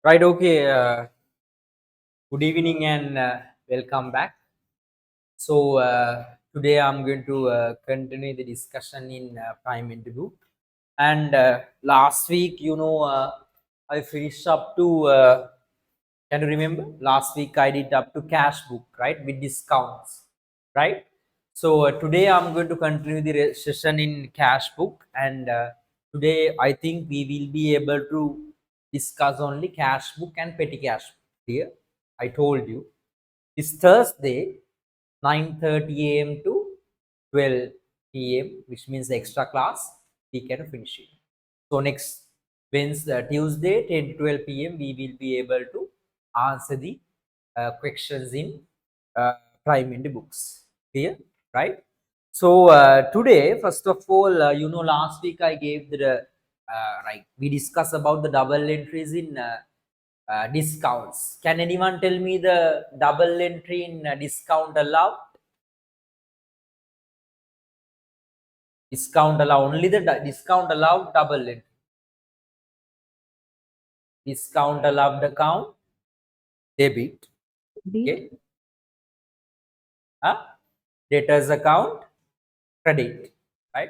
Right, okay. Good evening and welcome back. Today I'm going to continue the discussion in Prime Interview. And last week, I finished up to, can you remember? Last week I did up to cash book, right, with discounts, right? Today I'm going to continue the session in cash book. And today I think we will be able to discuss only cash book and petty cash book. Here, I told you this Thursday, 9:30 a.m. to 12 p.m., which means the extra class, we can finish it. So next Wednesday, Tuesday, 10 to 12 p.m., we will be able to answer the questions in Prime in the books. Clear, right? Today, first of all, last week I gave the right. We discussed about the double entries in discounts. Can anyone tell me the double entry in discount allowed? Discount allowed, only the discount allowed double entry. Discount allowed account debit. Debit. Okay. Debtors account credit. Right.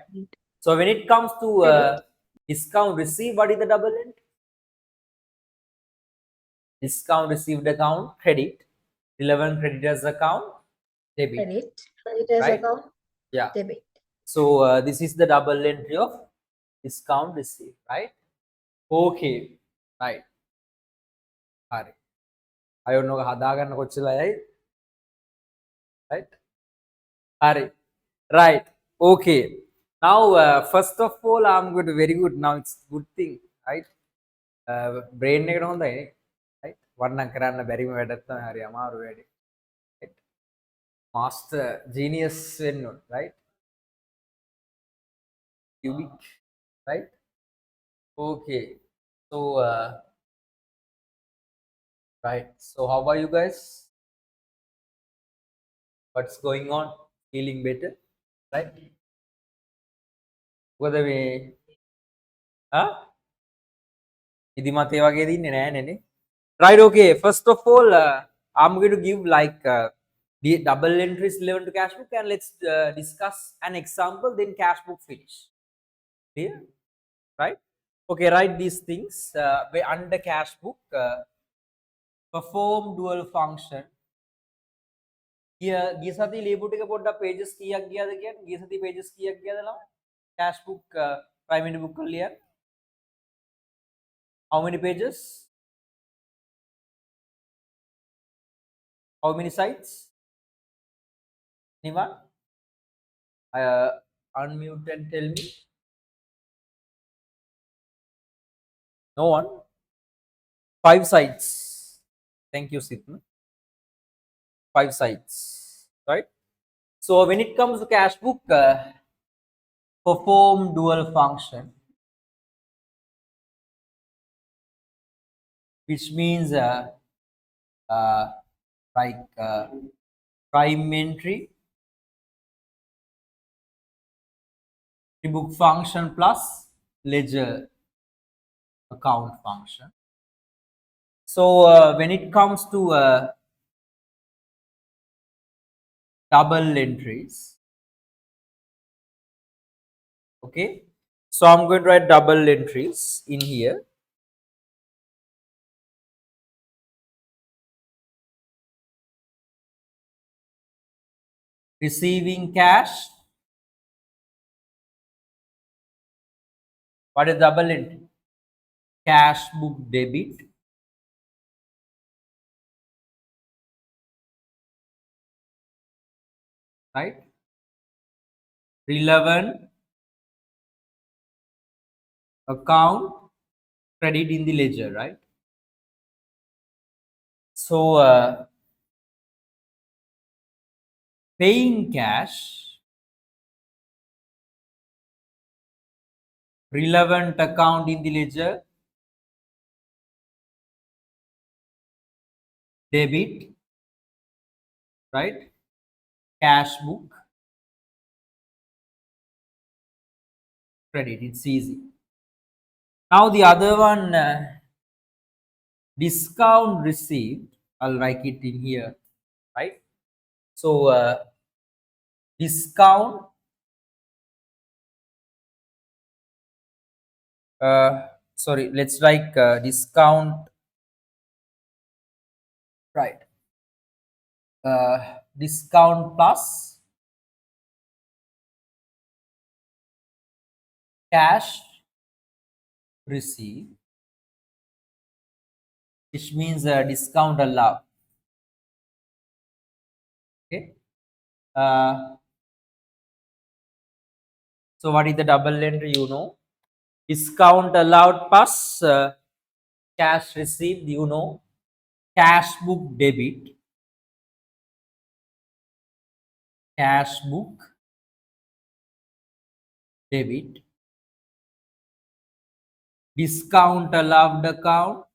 So when it comes to Credit. discount received, what is the double entry? Discount received account credit. Relevant creditors account debit. Credit. Creditors Right. account. Yeah. Debit. So this is the double entry of discount received. Right. Okay. Right. හරි. අයොන්න ඔක හදාගන්න කොච්චර අයයි? Right. හරි. Right. Okay. Now, first of all, I'm good. Very good. Now it's good thing, right? Brain එකට හොඳයි නේ. Right. වර්ණම් කරන්න බැරිම වැඩක් තමයි හරි අමාරු වැඩේ. Right. Master genius වෙන්න ඕන, right? Cubic, right? Okay. So, right. So, how are you guys? What's going on? Feeling better, right? මොකද මේ ඉදිමත් ඒ වගේ දින්නේ නෑනේ නේ. Right, okay. First of all, I'm going to give like the double entries relevant to cash book, and let's discuss an example, then cash book finish. Clear? Right? Okay, write these things. Under cash book, perform dual function. ගිය සතියේ ලියපු ටික පොඩ්ඩක් pages කීයක් ගියාද කියන්නේ? ගිය සතියේ pages කීයක් ගියාද ළමයි? Cash book primary book වල ලියන්න. How many pages? How many sites? Anyone? Unmute and tell me. No one? 5 sites. Thank you, Sidna. 5 sites, right? So when it comes to cash book, perform dual function, which means like prime entry, book function plus ledger account function. So when it comes to double entries, okay, so I'm going to write double entries in here. Receiving cash. What is double entry? Cash book debit. Right? Relevant account credit in the ledger, right? So paying cash, relevant account in the ledger, debit, right? Cash book, credit. It's easy. Now the other one, discount received, I'll write it in here, right? So discount, sorry, let's write discount, right? Discount plus cash received, which means discount allowed. Okay. Uh, so what is the double entry? You know, discount allowed plus cash received. You know, cash book debit, cash book debit, discount allowed account,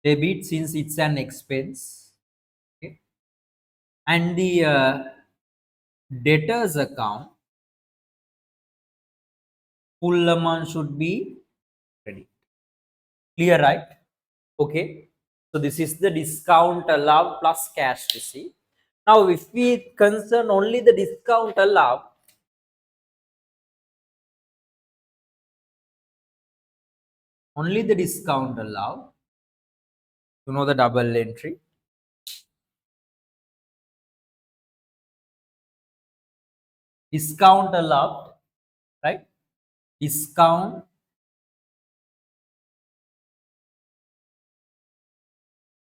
debit since it's an expense. Okay. And the debtors account, full amount should be credit. Clear, right? Okay. So this is the discount allowed plus cash receipt. Now, if we concern only the discount allowed, only the discount allowed, you know the double entry. Discount allowed, right? Discount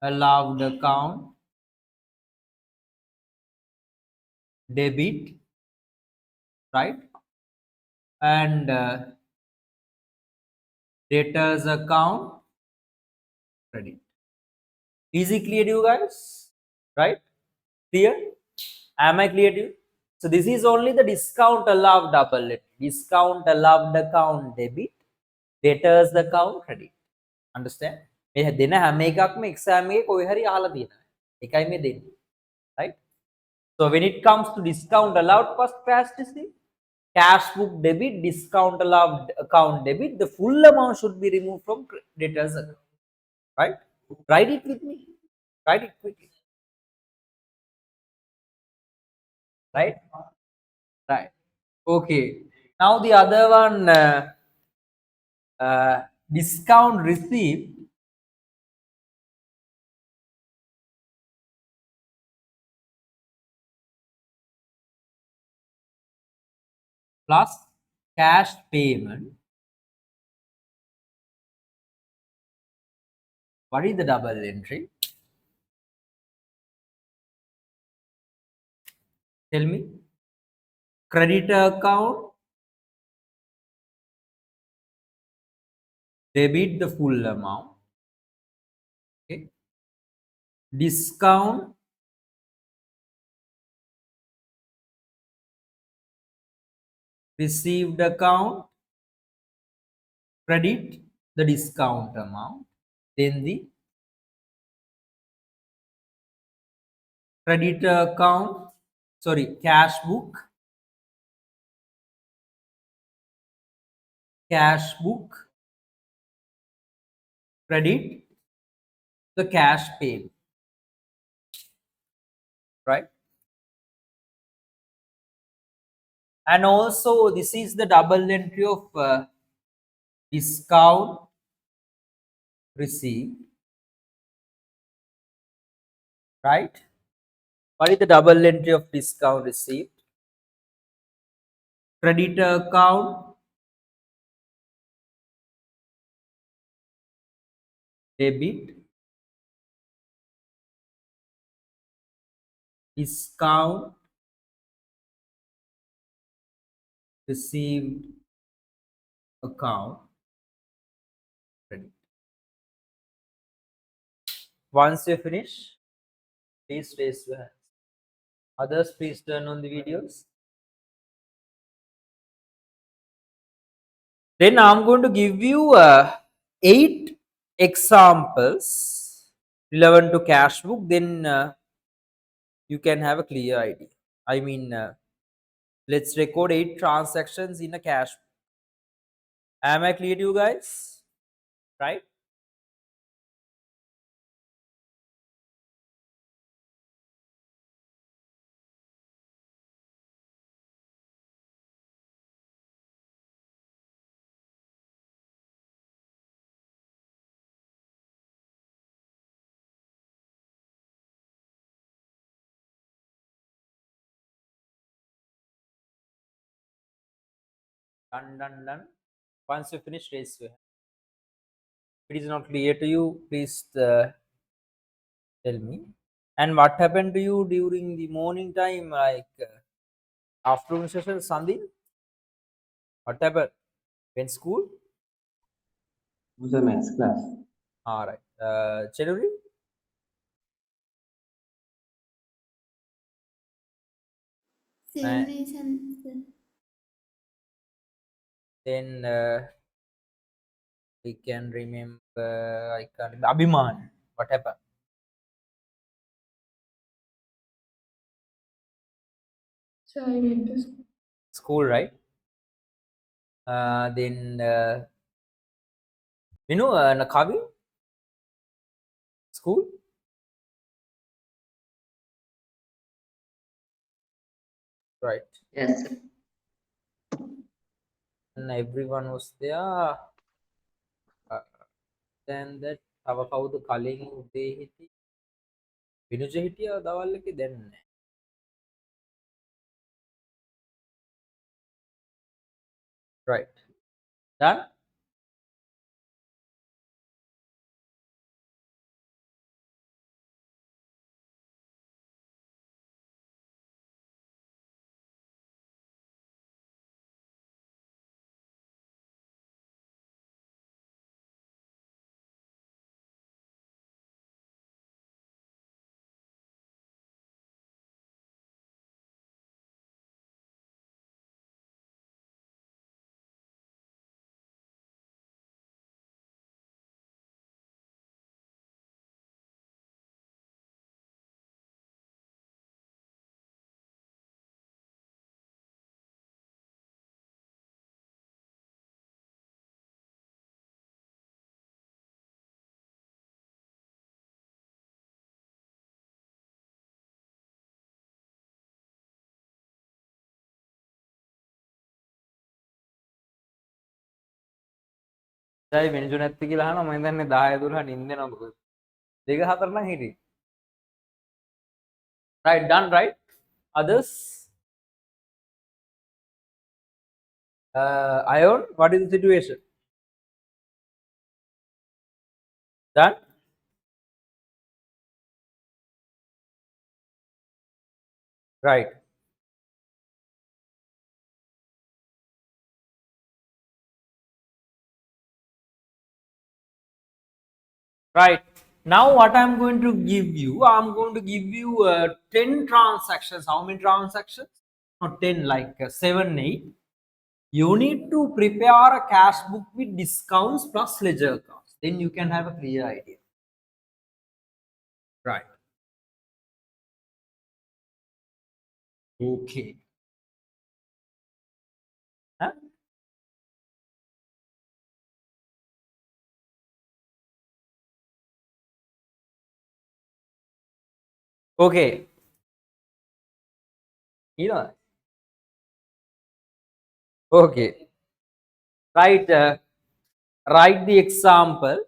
allowed account, debit, right? And debtors account, credit. Easy, clear to you guys, right? Clear? Am I clear to you? So this is only the discount allowed double entry. Discount allowed account debit, debtors account credit. Understand? මේ දෙන හැම එකක්ම exam එකේ කොයි හරි අහලා තියෙනවා. එකයි මේ දෙන්නේ. Right? So when it comes to discount allowed first cash receipt, cash book debit, discount allowed account debit, the full amount should be removed from debtors account. Right? Write it with me. Write it quickly. Right? Right. Okay. Now the other one, discount received plus cash payment. What is the double entry? Tell me. Creditor account, debit the full amount. Okay. Discount received account, credit the discount amount. Then the creditor account, sorry, cash book, credit the cash paid. Right? And also this is the double entry of discount received, right? What is the double entry of discount received? Creditor account, debit, discount received account, credit. Once you finish, please raise your hands. Others, please turn on the videos. Then I'm going to give you 8 examples relevant to cash book. Then you can have a clear idea. I mean, Let's record 8 transactions in a cash. Am I clear to you guys? Right? Done, done, done. Once you finish, raise your hand. If it is not clear to you, please tell me. And what happened to you during the morning time, like afternoon session, Sandhi? What happened? Went school? It was a maths class. All right. January? Same reason, sir. Then we can remember, I can't remember. Abhiman. What happened? So I went to school. School, right? Then, Nakavi? School? Right. Yes, sir. And everyone was there. Then that තව කවුද කලින් උදේ හිටියේ විනුජ හිටියා දවල් එකේ දැන් නෑ. Right. Done? දැයි විනුජ නැත්ති කියලා අහනවා මම හිතන්නේ 10 12 නිින්ද යනවා දෙක හතර නම් හිටියේ. Right, done, right? Others? Ion, what is the situation? Done? Right. Right. Now what I'm going to give you, I'm going to give you 10 transactions. How many transactions? Not 10, like 7, 8. You need to prepare a cash book with discounts plus ledger accounts. Then you can have a clear idea. Right. Okay. Huh? Okay. You know. Okay. Right. Write the example.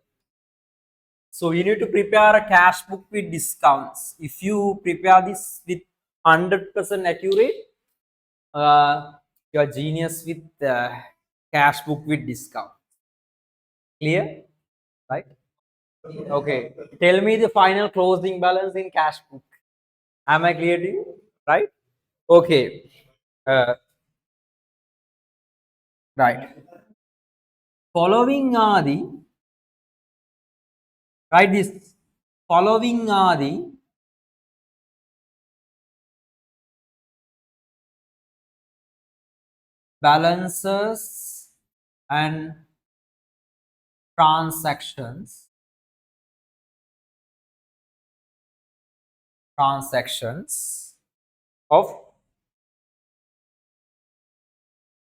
So you need to prepare a cash book with discounts. If you prepare this with 100% accurate, you're genius with cash book with discount. Clear? Right? Okay. Tell me the final closing balance in cash book. Am I clear to you? Right? Okay. Uh, right. Following are the, write this. Following are the balances and transactions of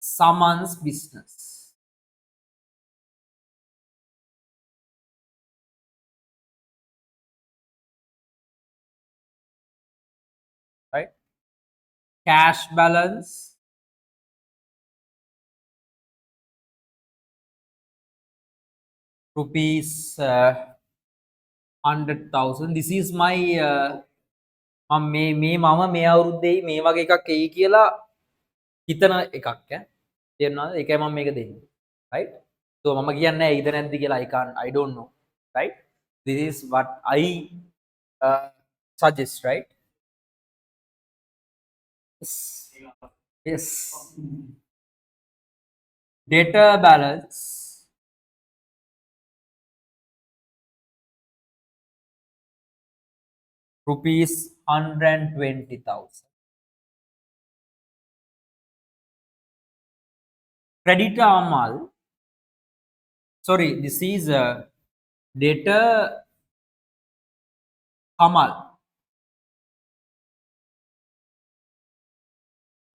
someone's business. Right? Cash balance, rupees 100,000. This is my මම මේ අවුරුද්දේ මේ වගේ එකක් එයි කියලා හිතන එකක් ඈ. තේරුණාද? ඒකයි මම මේක දෙන්නේ. Right? So මම කියන්නේ ඇයිද නැද්ද කියලා I don't know. Right? This is what I suggest, right? Yes. Yes. Data balance rupees 120,000. Creditor Amal, sorry, this is data Kamal.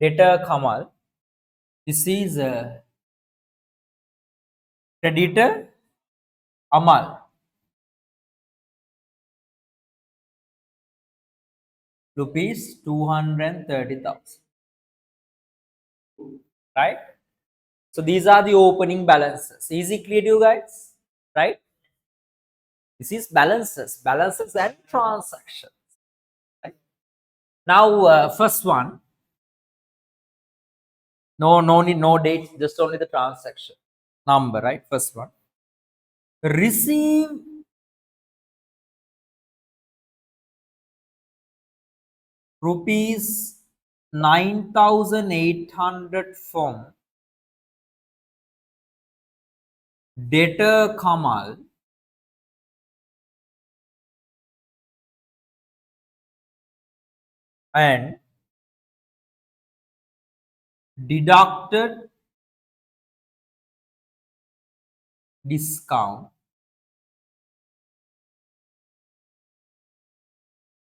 Data Kamal. This is creditor Amal. Rupees 230,000. Right? So these are the opening balances. Is it clear to you guys? Right? This is balances and transactions. Right? Now, first one, no need, no date, just only the transaction number, right? First one, receive rupees 9,800 from debtor Kamal and deducted discount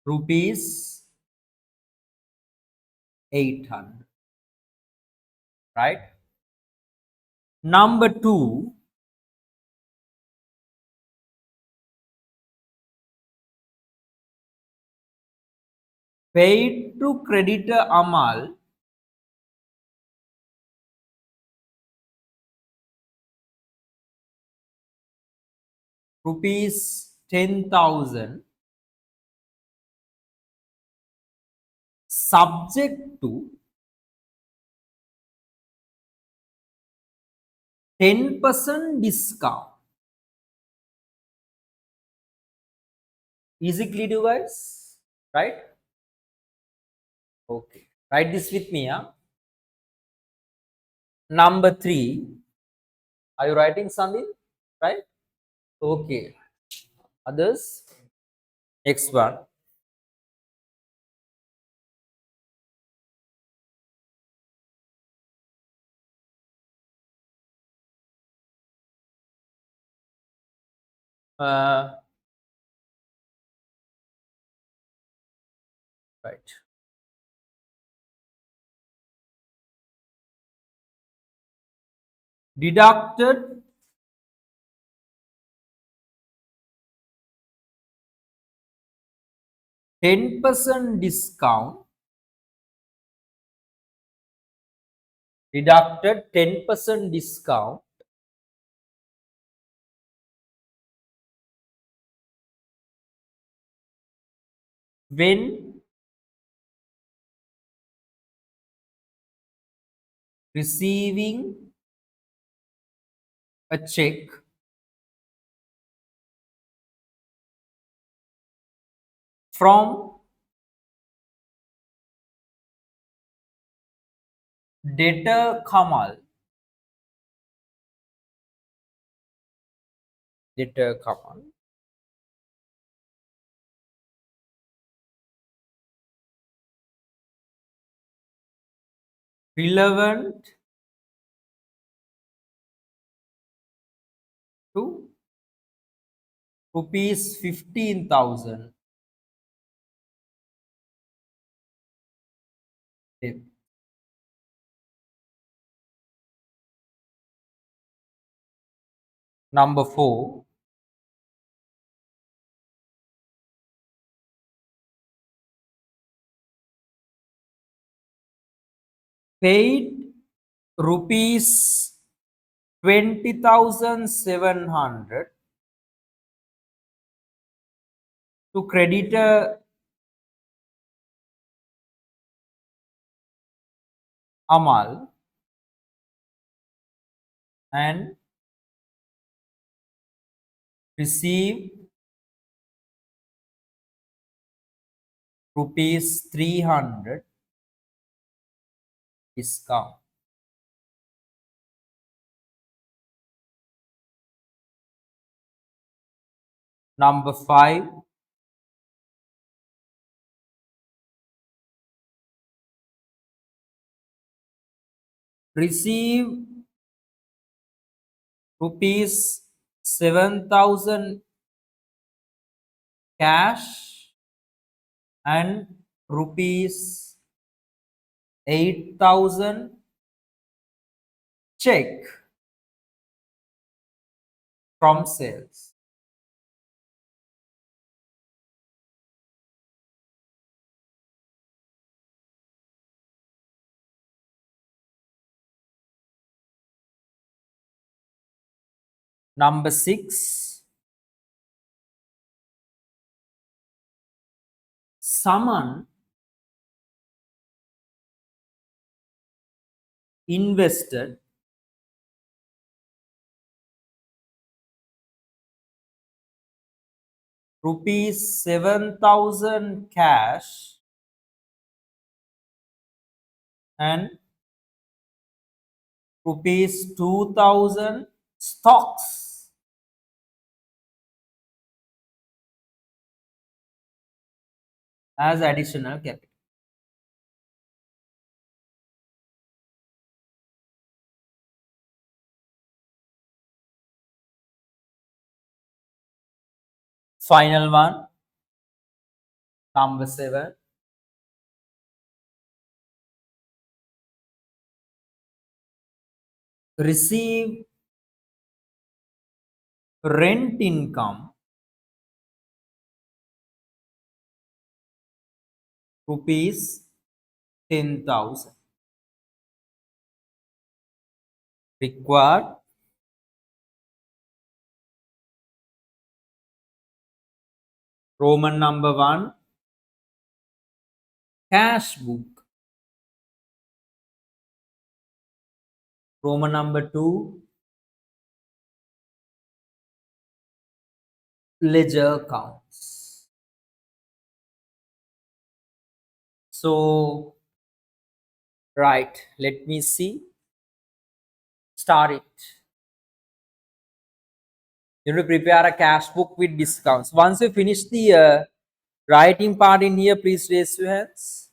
rupees 800. Right? Number two, paid to creditor Amal rupees 10,000 subject to 10% discount. Is it clear to you guys? Right? Okay. Write this with me. Huh? Number three. Are you writing something? Right? Okay. Others? Next one. Right. Deducted %10 discount. Deducted 10% discount when receiving a check from debtor Kamal. Debtor Kamal. Relevant to rupees 15,000 debt. Number 4, paid rupees 20,700 to creditor Amal and receive rupees 300 discount. Number 5, receive rupees 7,000 cash and rupees 8,000 check from sales. Number 6, summon invested rupees 7,000 cash and rupees 2,000 stocks as additional capital. Final one, number 7, receive rent income rupees 10,000. Required Roman number 1, cash book. Roman number 2, ledger accounts. So, right, let me see. Start it. You need to prepare a cash book with discounts. Once you finish the writing part in here, please raise your hands.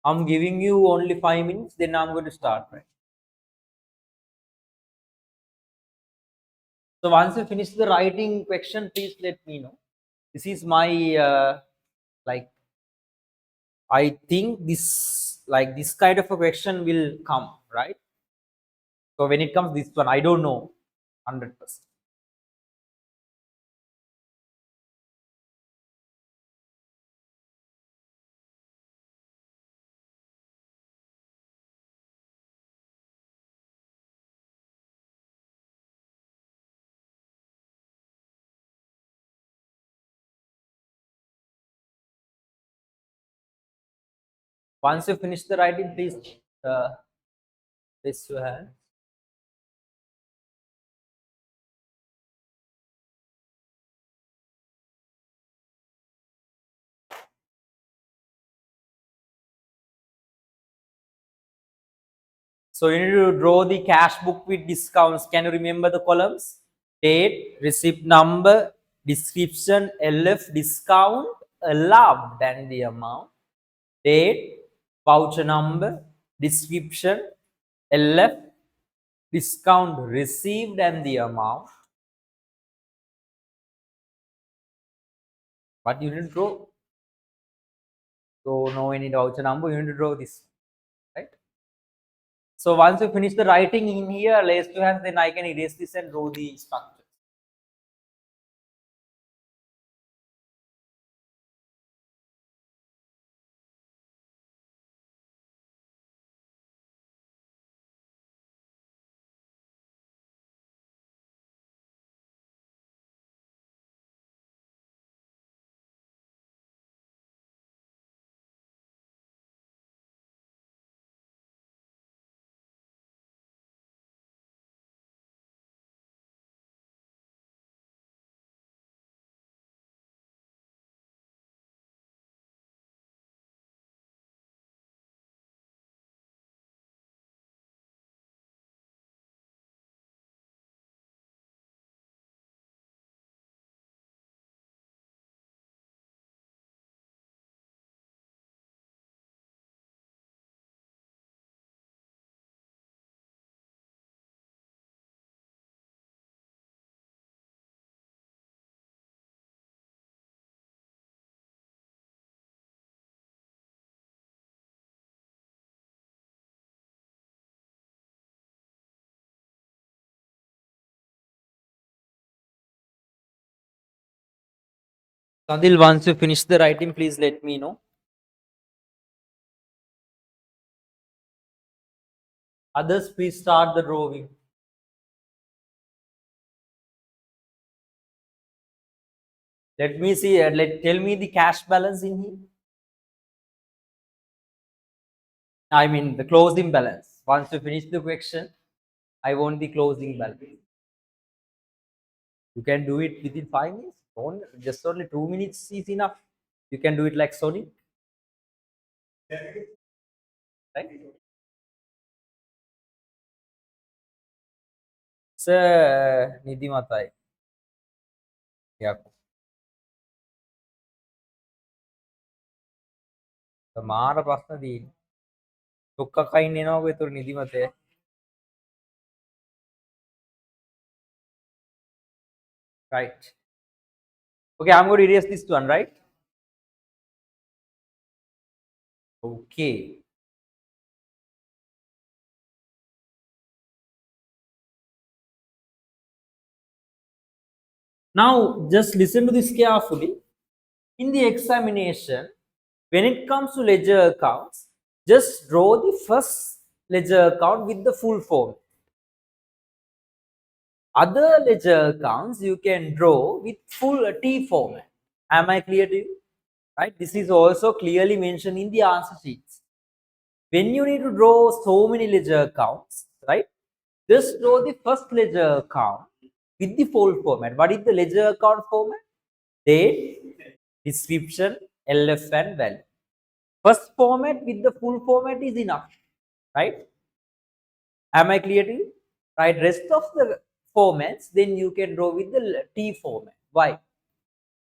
I'm giving you only 5 minutes, then I'm going to start, right? So once you finish the writing question, please let me know. This is my like, I think this kind of a question will come, right? So when it comes this one, I don't know 100%. Once you finish the writing, please raise your hand. So you need to draw the cash book with discounts. Can you remember the columns? Date, receipt number, description, LF, discount, allowed and the amount. Date, voucher number, description, LF, discount received and the amount. But you need to draw. So no any voucher number, you need to draw this, right? So once you finish the writing in here, raise two hands, then I can erase this and draw the structure. Sadil, once you finish the writing, please let me know. Others, please start the drawing. Let me see. Tell me the cash balance in here. I mean the closing balance. Once you finish the question, I want the closing balance. You can do it within 5 minutes. Just only 2 minutes is enough. You can do it like Sonic, right? Sir, Nidhi Matai. Yeah. මාර ප්‍රශ්න තියෙන්නේ. ඩොක්කක් අයින් එනවා ඒතර නිදිමතේ. Right. Okay, I'm going to erase this one, right? Okay. Now, just listen to this carefully. In the examination, when it comes to ledger accounts, just draw the first ledger account with the full form. Other ledger accounts you can draw with full T format. Am I clear to you? Right? This is also clearly mentioned in the answer sheets. When you need to draw so many ledger accounts, right? Just draw the first ledger account with the full format. What is the ledger account format? Date, description, LF and value. First format with the full format is enough, right? Am I clear to you? Right, rest of the formats, then you can draw with the T format. Why?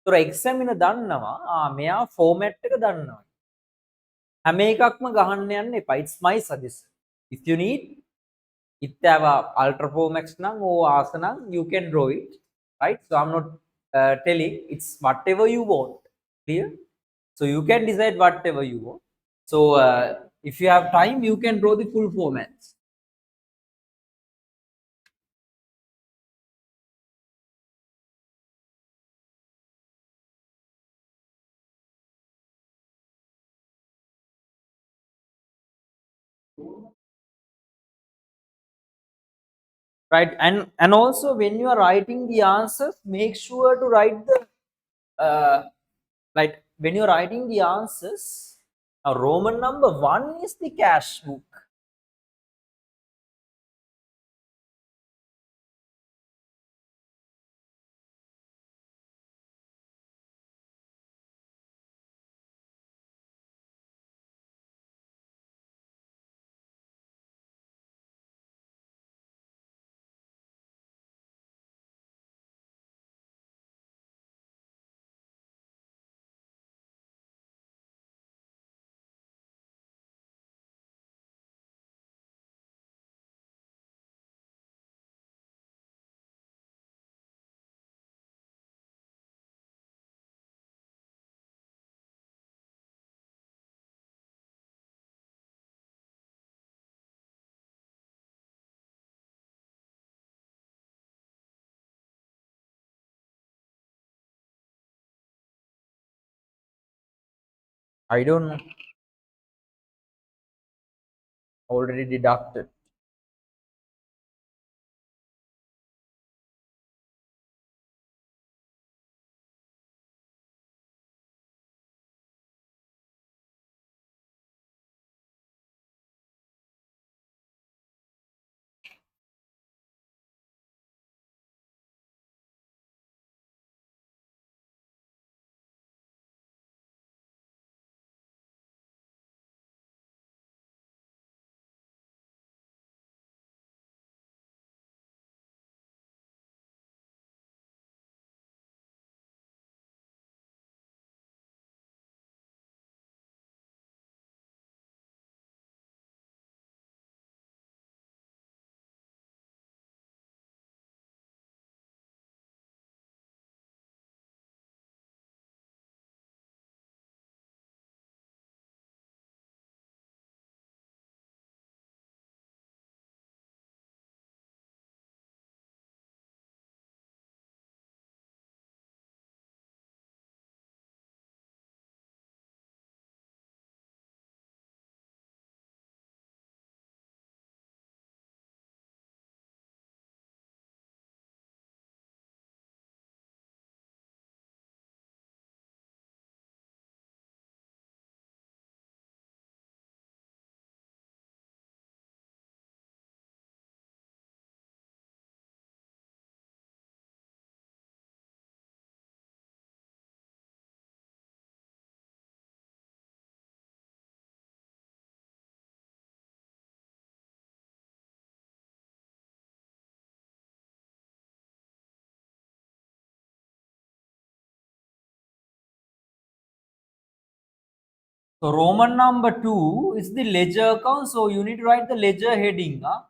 So examiner දන්නවා මෙයා format එක දන්නවා. හැම එකක්ම ගහන්න යන්න එපා. It's my suggestion. If you need ඉත්තව ultra formax නම් or ආසනම් you can draw it, right? So I'm not telling, it's whatever you want. Clear? So you can decide whatever you want. So if you have time, you can draw the full formats. Right, and also when you are writing the answers, make sure to write the like when you're writing the answers, Roman number 1 is the cash book. I don't know. Already deducted. So Roman number 2 is the ledger account. So you need to write the ledger heading. Huh?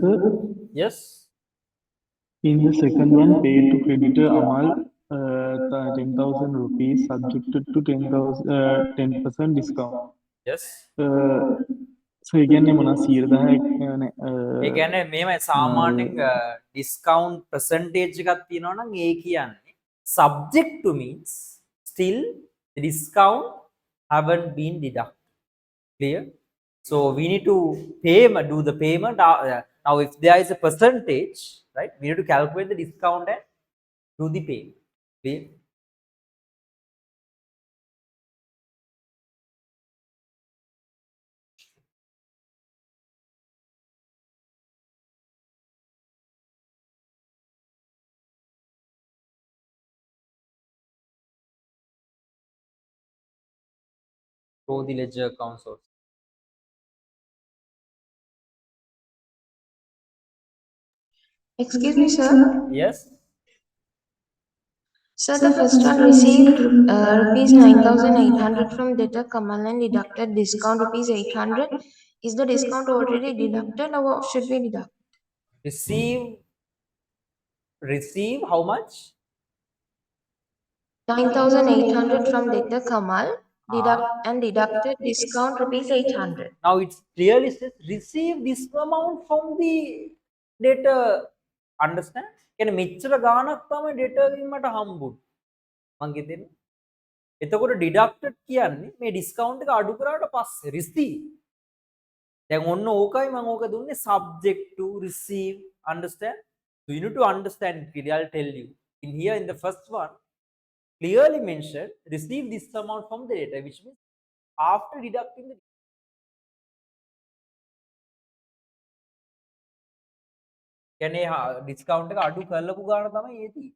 Sir, Yes. in the second one, paid to creditor Amal, 10,000 rupees, subjected to 10% discount. Yes. So again, මොනවා 100,000 ඒ කියන්නේ මේමයි සාමාන්‍යයෙන් discount percentage එකක් තියෙනවා නම් ඒ කියන්නේ subject to means still the discount haven't been deducted. Clear? So we need to do the payment. Now if there is a percentage, right, we need to calculate the discount and do the payment. Clear? Show the ledger accounts also. Excuse me, sir. Yes. Sir, the first one received rupees 9,800 from debtor Kamal and deducted discount rupees 800. Is the discount already deducted or should we deduct? Receive how much? 9,800 from debtor Kamal deducted discount rupees 800. Now it clearly says receive this amount from the debtor. Understand? කියන්නේ මෙච්චර ගාණක් තමයි debtor ගෙන් මට හම්බුනේ. මං හිතන්නේ. එතකොට deducted කියන්නේ මේ discount එක අඩු කරාට පස්සේ receive. දැන් ඔන්න ඕකයි මම ඕක දුන්නේ subject to receive. Understand? So you need to understand clearly. I'll tell you. In here in the first one clearly mentioned receive this amount from the debtor, which means after deducting the කියන්නේ discount එක අඩු කරලපු ගාන තමයි ඒ තියෙන්නේ.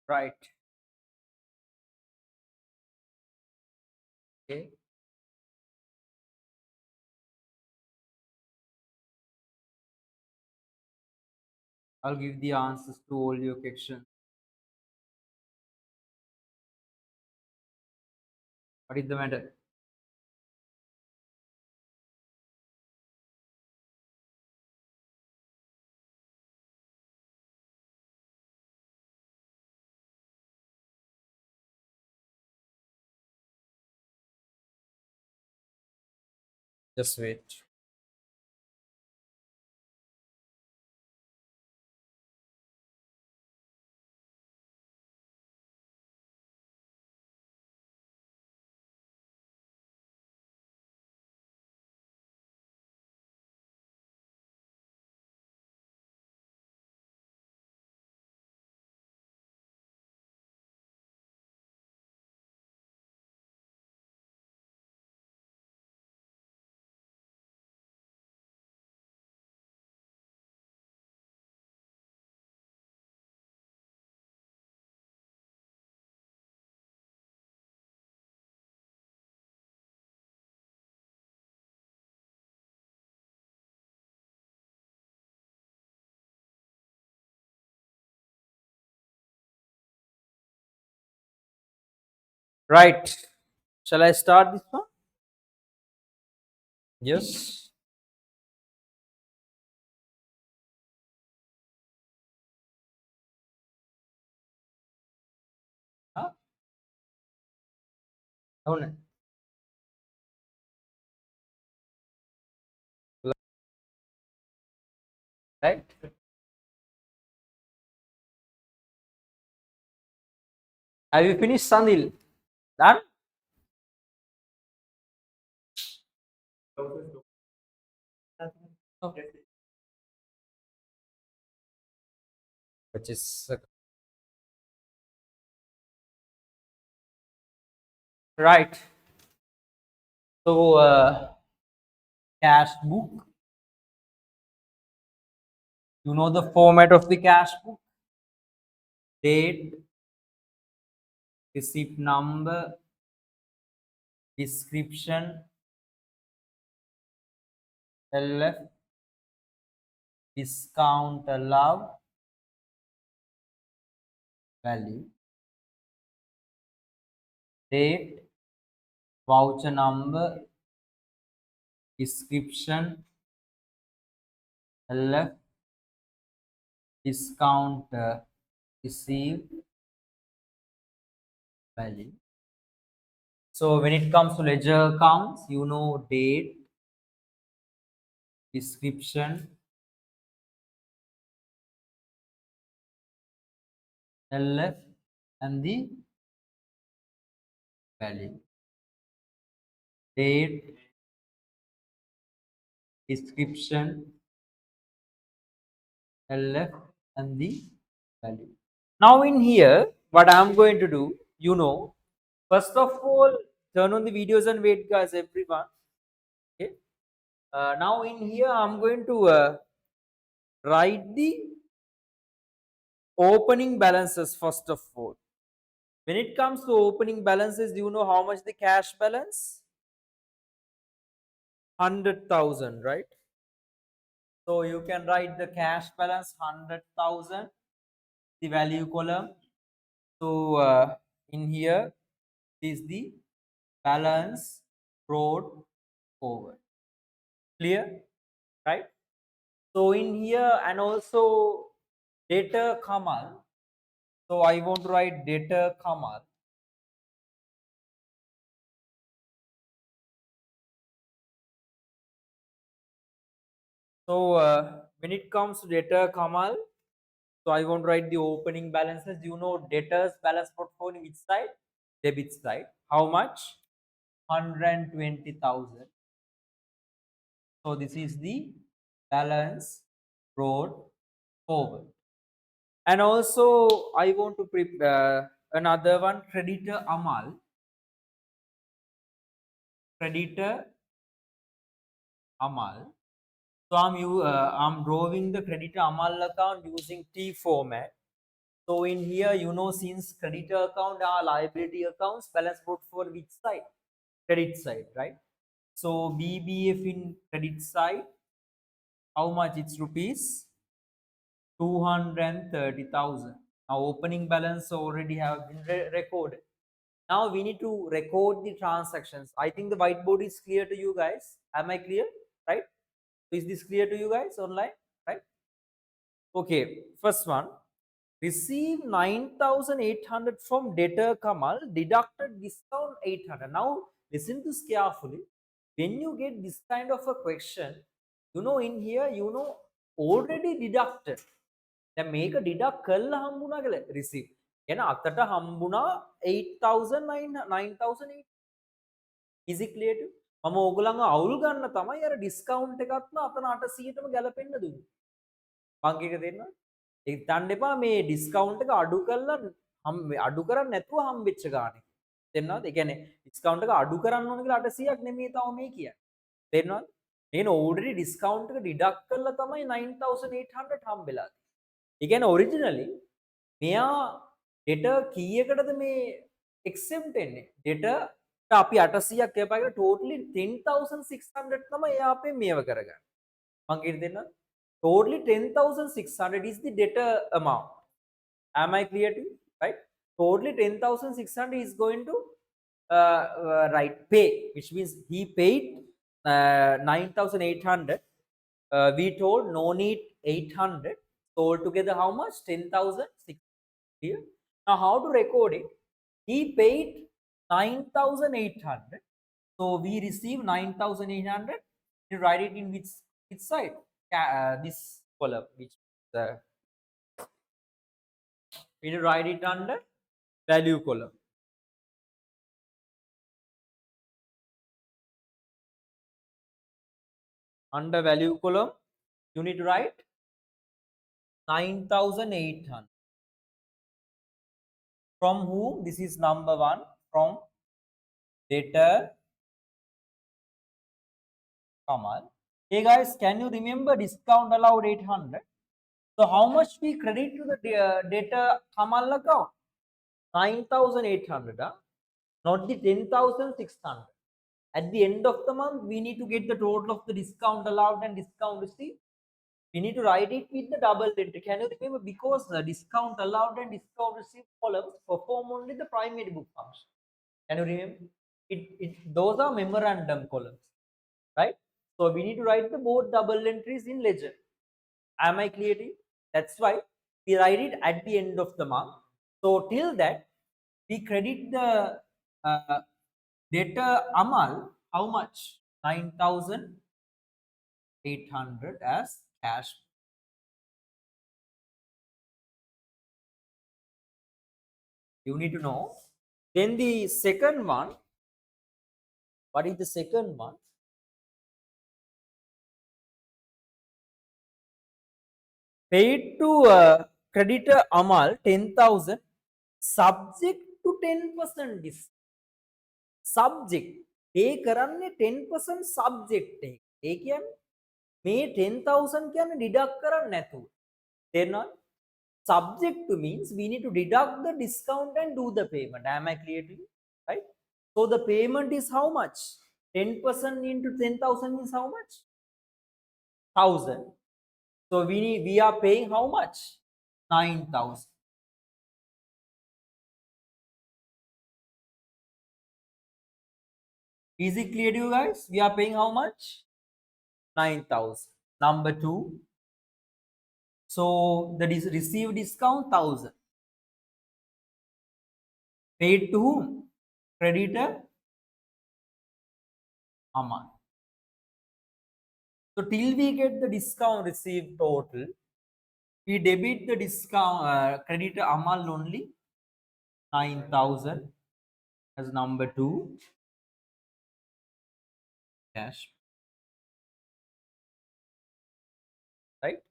Right. Okay. I'll give the answers to all your questions. What is the matter? Just wait. Right. Shall I start this one? Yes. Huh? అవును. Right. Have you finished, Sandil? Done? Oh. Which is right. So, cash book. You know the format of the cash book: date, receipt number, description, LF, discount allowed, value, date, voucher number, description, LF, discount received, value. So when it comes to ledger accounts, you know date, description, LF, and the value. Date, description, LF, and the value. Now in here, what I'm going to do, first of all, turn on the videos and wait, guys, everyone. Okay. Now in here, I'm going to write the opening balances first of all. When it comes to opening balances, do you know how much the cash balance? 100,000, right? So you can write the cash balance 100,000, the value column. So in here is the balance brought forward. Clear, right? So in here, and also data Kamal. So I want to write data Kamal. So when it comes to data Kamal, so I want to write the opening balances. You know debtors balance portfolio which side? Debit side. How much? 120,000. So this is the balance brought forward. And also I want to prepare another one, creditor Amal. Creditor Amal. So I'm drawing the creditor Amal account using T format. So in here, since creditor account are liability accounts, balance brought for which side? Credit side, right? So BBF in credit side, how much? It's rupees 230,000. Now opening balance already have been recorded. Now we need to record the transactions. I think the whiteboard is clear to you guys. Am I clear? Right? Is this clear to you guys online? Right? Okay, first one. Receive 9,800 from debtor Kamal, deducted discount 800. Now listen to this carefully. When you get this kind of a question, in here, already deducted. දැන් මේක ඩිඩක්ට් කරලා හම්බුණා කියලා receive. එහෙනම් අතට හම්බුණා 8,000 Is it clear to you? මම ඕගොල්ලන්ව අවුල් ගන්න තමයි අර ඩිස්කවුන්ට් එකක්ම අතන 800ටම ගැලපෙන්න දුන්නේ. මං එක දෙන්න. ඒක දන්න එපා මේ ඩිස්කවුන්ට් එක අඩු කරලා අඩු කරන්නේ නැතුව හම්බෙච්ච ගානේ. තේරෙනවද? ඒ කියන්නේ ඩිස්කවුන්ට් එක අඩු කරන්න ඕන කියලා 800ක් නෙමෙයි තව මේ කියන්නේ. තේරෙනවද? මේන ඕල්රෙඩි ඩිස්කවුන්ට් එක ඩිඩක්ට් කරලා තමයි 9,800 හම්බෙලා. ඒ කියන්නේ ඔරිජිනලි මෙයා debtor කීයකටද මේ exempt වෙන්නේ? debtor අපි 800ක් කියපා කියලා totally 10,600 තමයි එයා අපේ මේව කරගන්නේ. මං කිය දෙන්න. Totally 10,600 is the debtor amount. Am I clear to you? Right? Totally 10,600 is going to pay, which means he paid 9,800. We told no need 800. So altogether how much? 10,600. Here. Now how to record it? He paid 9,800. So we receive 9,800. We write it in which side? This column, which we need to write it under value column. Under value column, you need to write 9,800. From whom? This is number one. From debtor Kamal. Hey guys, can you remember discount allowed 800? So how much we credit to the debtor Kamal account? 9,800. Not the 10,600. At the end of the month, we need to get the total of the discount allowed and discount received. We need to write it with the double entry. Can you remember? Because the discount allowed and discount received columns perform only the primary book function. Can you remember? Those are memorandum columns, right? So we need to write the both double entries in ledger. Am I clear to you? That's why we write it at the end of the month. So till that, we credit the debtor Amal, how much? 9,800 as cash. You need to know. Then the second one, what is the second one? Paid to creditor Amal 10,000 subject to 10% discount. Subject. Pay කරන්නේ 10% subject එක. ඒ කියන්නේ මේ 10,000 කියන්නේ deduct කරන්නේ නැතුව. තේරෙනවද? Subject to means we need to deduct the discount and do the payment. Am I clear to you? Right? So the payment is how much? 10% into 10,000 is how much? 1,000. So we are paying how much? 9,000. Is it clear to you guys? We are paying how much? 9,000. Number two. So the received discount 1,000. Paid to whom? Creditor Amal. So till we get the discount received total, we debit the discount creditor Amal only 9,000 as number two. Cash. Right?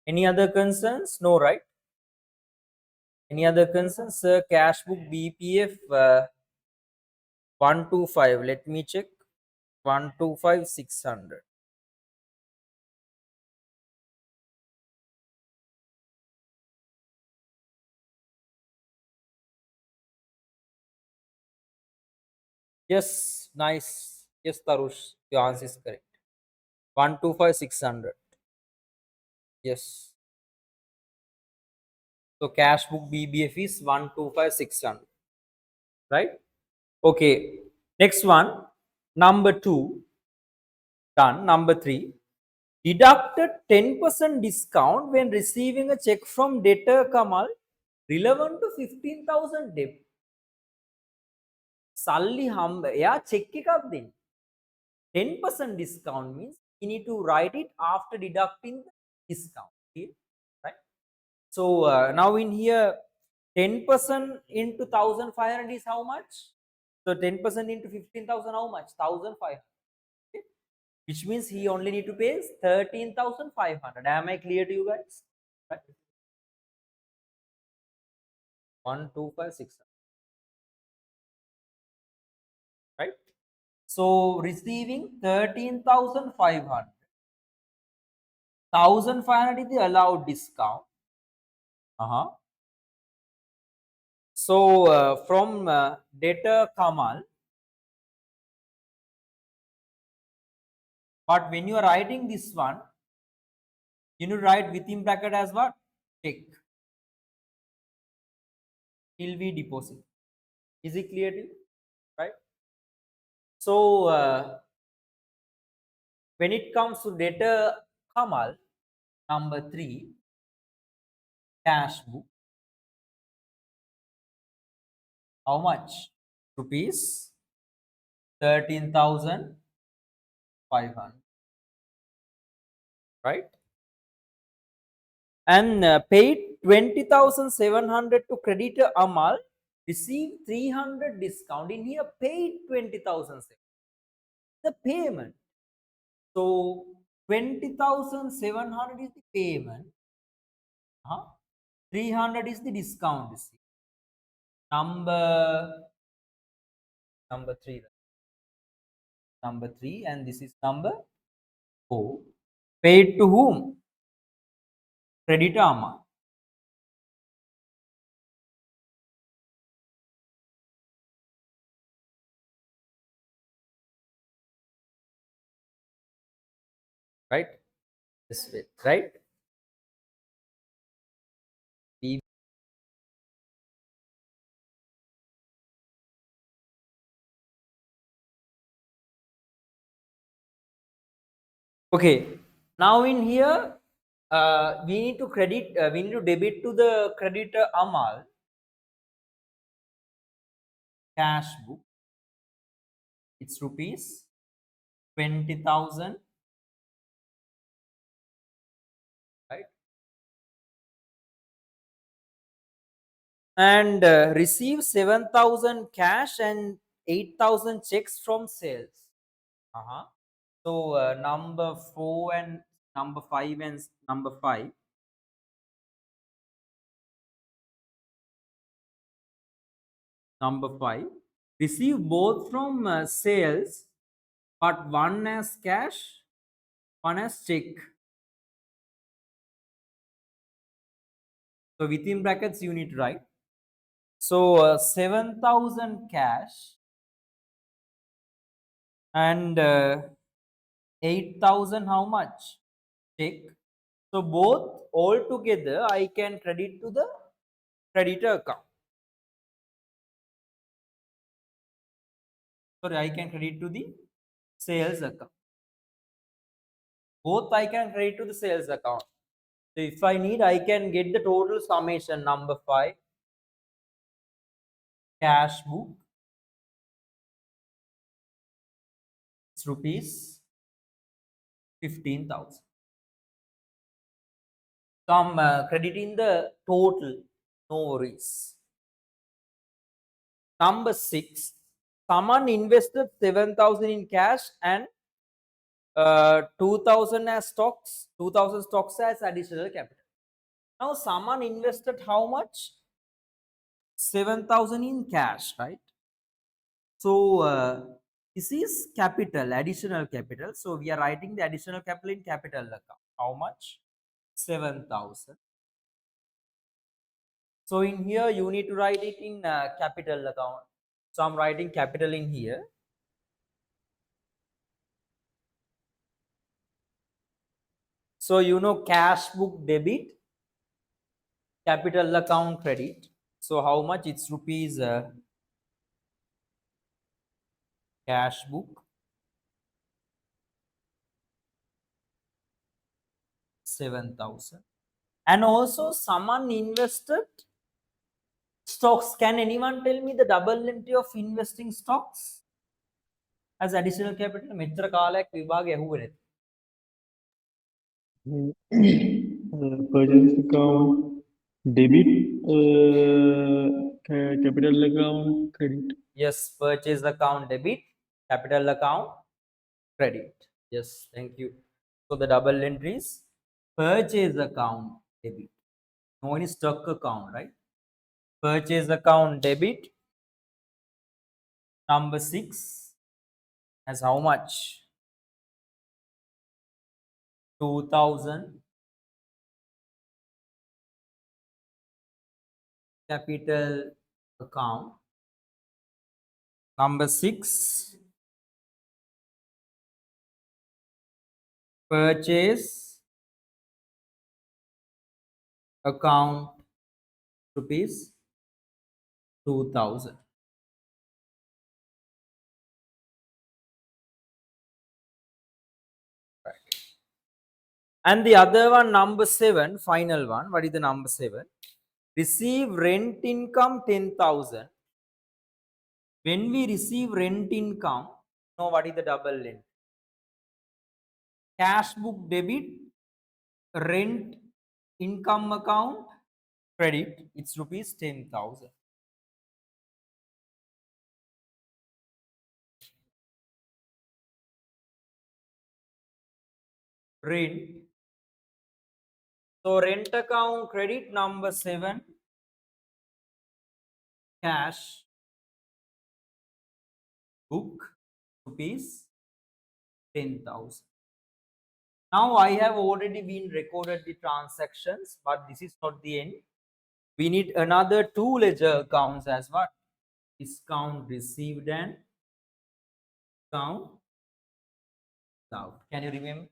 Any other concerns? No, right? Any other concerns? Sir, cash book BPF 125. Let me check. 125,600. Yes, nice. Yes, Tarush, your answer is correct. 125,600. Yes. So cash book BBF is 125,600. Right? Okay. Next one. Number 2. Done. Number 3. Deducted 10% discount when receiving a check from debtor Kamal relevant to 15,000 debt. Salli hamba එයා check එකක් දෙන්න. 10% discount means you need to write it after deducting the discount. Okay? Right? So now in here 10% into 1,500 is how much? So 10% into 15,000 how much? 1,500. Okay? Which means he only need to pay 13,500. Am I clear to you guys? Right? 125,600. Right? So receiving 13,500. 1,500 is the allowed discount. So from debtor Kamal, but when you are writing this one, you need to write within bracket as what? Check. Till we deposit. Is it clear to you? Right? So when it comes to debtor Kamal, number 3, cash book. How much? Rupees 13,500. Right? And paid 20,700 to creditor Amal, received 300 discount. In here, paid 20,000. The payment. So 20,700 is the payment. 300 is the discount. Number 3. Number 3, and this is number 4. Paid to whom? Creditor Amal. Right? This way, right? Okay. Now in here, we need to we need to debit to the creditor Amal cash book. It's rupees 20,000. Right? And receive 7,000 cash and 8,000 checks from sales. So number 4 and number 5 and number 5. Number 5. Receive both from sales, but one as cash, one as check. So within brackets you need to write. So 7,000 cash and 8,000 how much? Check. So both all together I can credit to the creditor account. Sorry, I can credit to the sales account. Both I can credit to the sales account. So if I need, I can get the total summation. Number 5, cash book. It's rupees 15,000. So I'm crediting the total. No worries. Number 6, someone invested 7,000 in cash and 2,000 as stocks, 2,000 stocks as additional capital. Now someone invested how much? 7,000 in cash, right? So this is capital, additional capital. So we are writing the additional capital in capital account. How much? 7,000. So in here you need to write it in capital account. So I'm writing capital in here. So you know cash book debit, capital account credit. So how much? It's rupees cash book 7,000. And also someone invested stocks. Can anyone tell me the double entry of investing stocks as additional capital? මෙච්චර කාලයක් විභාගය ඇහුවේ නැති. Purchase account debit, capital account credit. Yes, purchase account debit, capital account credit. Yes, thank you. So the double entries, purchase account debit, no any stock account, right? Purchase account debit number 6 has how much? 2,000 capital account. Number 6, purchase account rupees 2,000. Right. And the other one, number 7, final one. What is the number 7? Receive rent income 10,000. When we receive rent income, know what is the double entry? Cash book debit, rent income account credit. It's rupees 10,000. Rent. So rent account credit number 7, cash book rupees 10,000. Now I have already been recorded the transactions, but this is not the end. We need another 2 ledger accounts as what? Discount received and discount out. Can you remember?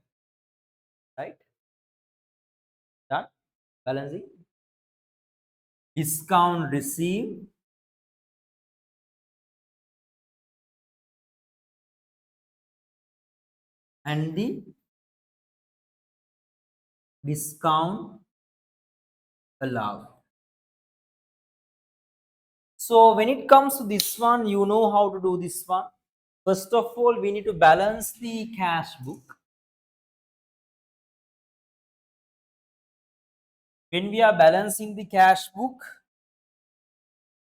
Right? That balancing. Discount received and the discount allowed. So when it comes to this one, you know how to do this one. First of all, we need to balance the cash book. When we are balancing the cash book,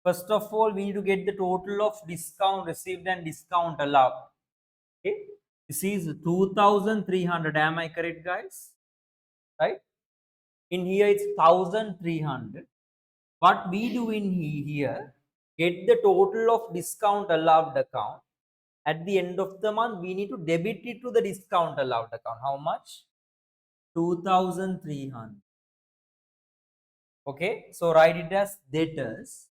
first of all, we need to get the total of discount received and discount allowed. Okay, this is 2,300. Am I correct, guys? Right? In here it's 1,300. What we do in here, get the total of discount allowed account. At the end of the month, we need to debit it to the discount allowed account. How much? 2,300. Okay, so write it as debtors.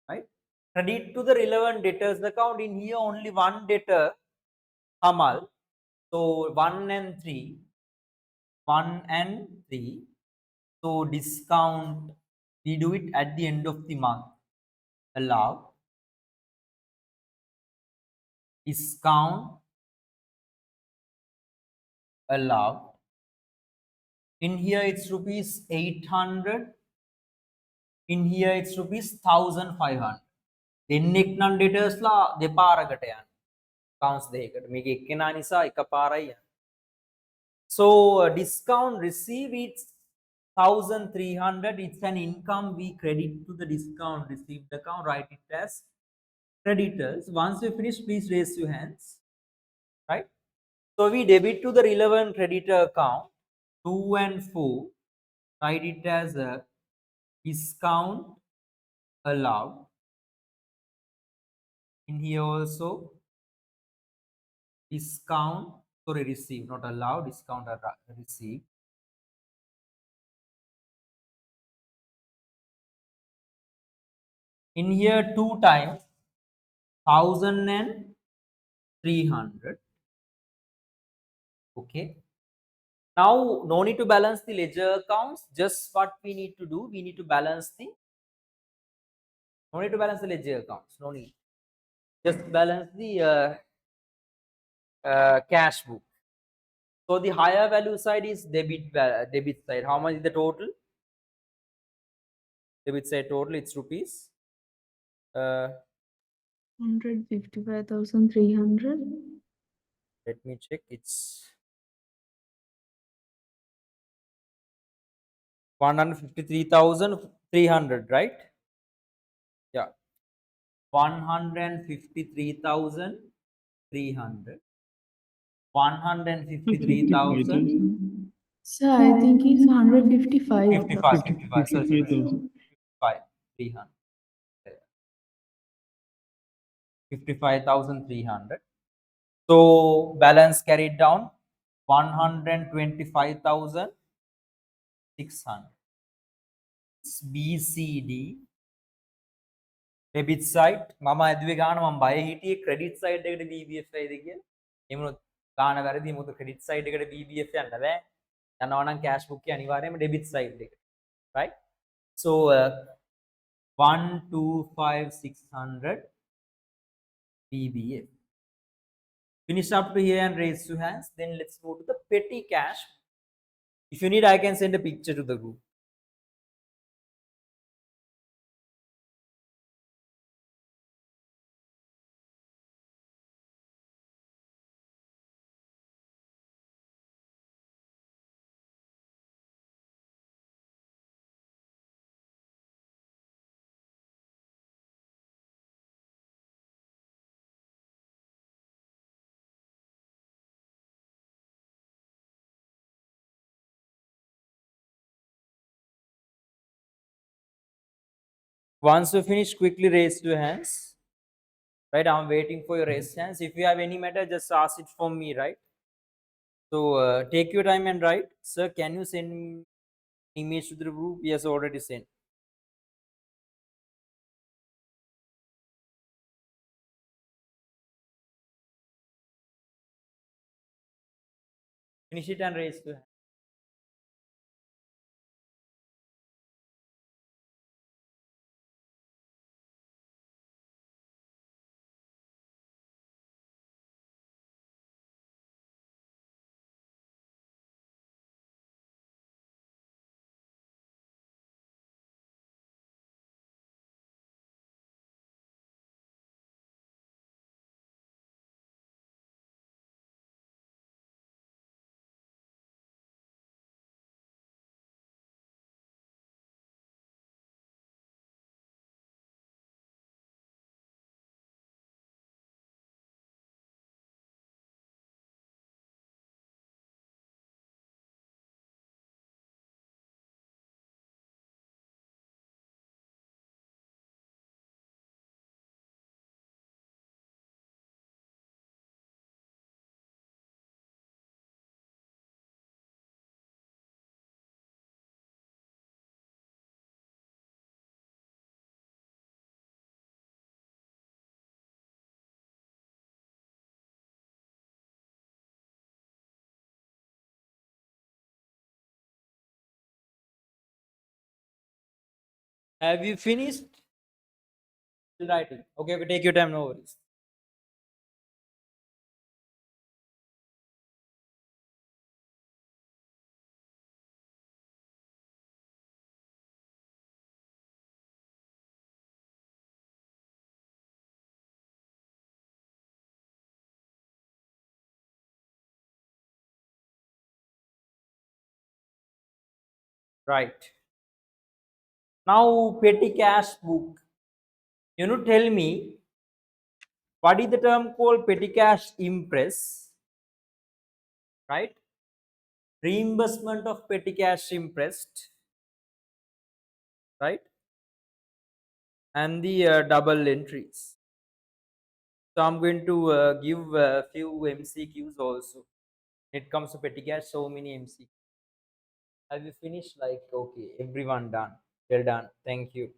Right? Credit to the relevant debtors account. In here, only one debtor, Amal. So 1 and 3. 1 and 3. So discount, we do it at the end of the month. Allow. Discount allowed. In here it's rupees 800. In here it's rupees 1,500. දෙන්නෙක් නම් debtorsලා දෙපාරකට යන accounts දෙකකට මේක එක්කෙනා නිසා එකපාරයි යන. So discount receive it's 1,300. It's an income we credit to the discount received account. Write it as creditors. Once you finish, please raise your hands. Right? So we debit to the relevant creditor account 2 and 4. Write it as a discount allowed. In here also discount, sorry, receive, not allowed, discount receive. In here 2 times 1,300. Okay. Now no need to balance the ledger accounts. Just what we need to do, we need to balance the ledger accounts. No need. Just balance the cash book. So the higher value side is debit side. How much is the total? Debit side total, it's rupees 155,300. let me check. It's 153,300, right? Yeah, 153,300. 153,000. 55,000. Sir, I think it's 155. 55. Sorry, 55,000. 55, 300. 55,300. So balance carried down 125,600. BCD debit side. මම ඇදුවේ ගාන මම බය හිටියේ credit side එකට BBF එකයිද කියලා. එමුණොත් ගාන වැරදි. මොකද credit side එකට BBF යන්න බෑ. යනවා නම් cash book එකේ අනිවාර්යයෙන්ම debit side එකට. Right? So 125,600 BBF. Finish up to here and raise your hands. Then let's go to the petty cash. If you need, I can send a picture to the group. Once you finish, quickly raise your hands. Right, I'm waiting for your raised hands. If you have any matter, just ask it from me, right? So take your time and write. Sir, can you send image to the group? Yes, already sent. Finish it and raise your hand. Have you finished writing? Okay, okay, take your time, no worries. Right. Now, petty cash book. You know, tell me, what is the term called petty cash impress? Right? Reimbursement of petty cash impressed. Right? And the double entries. So I'm going to give a few MCQs also. When it comes to petty cash, so many MCQs. Have you finished? Like, okay, everyone done. Well done. Thank you.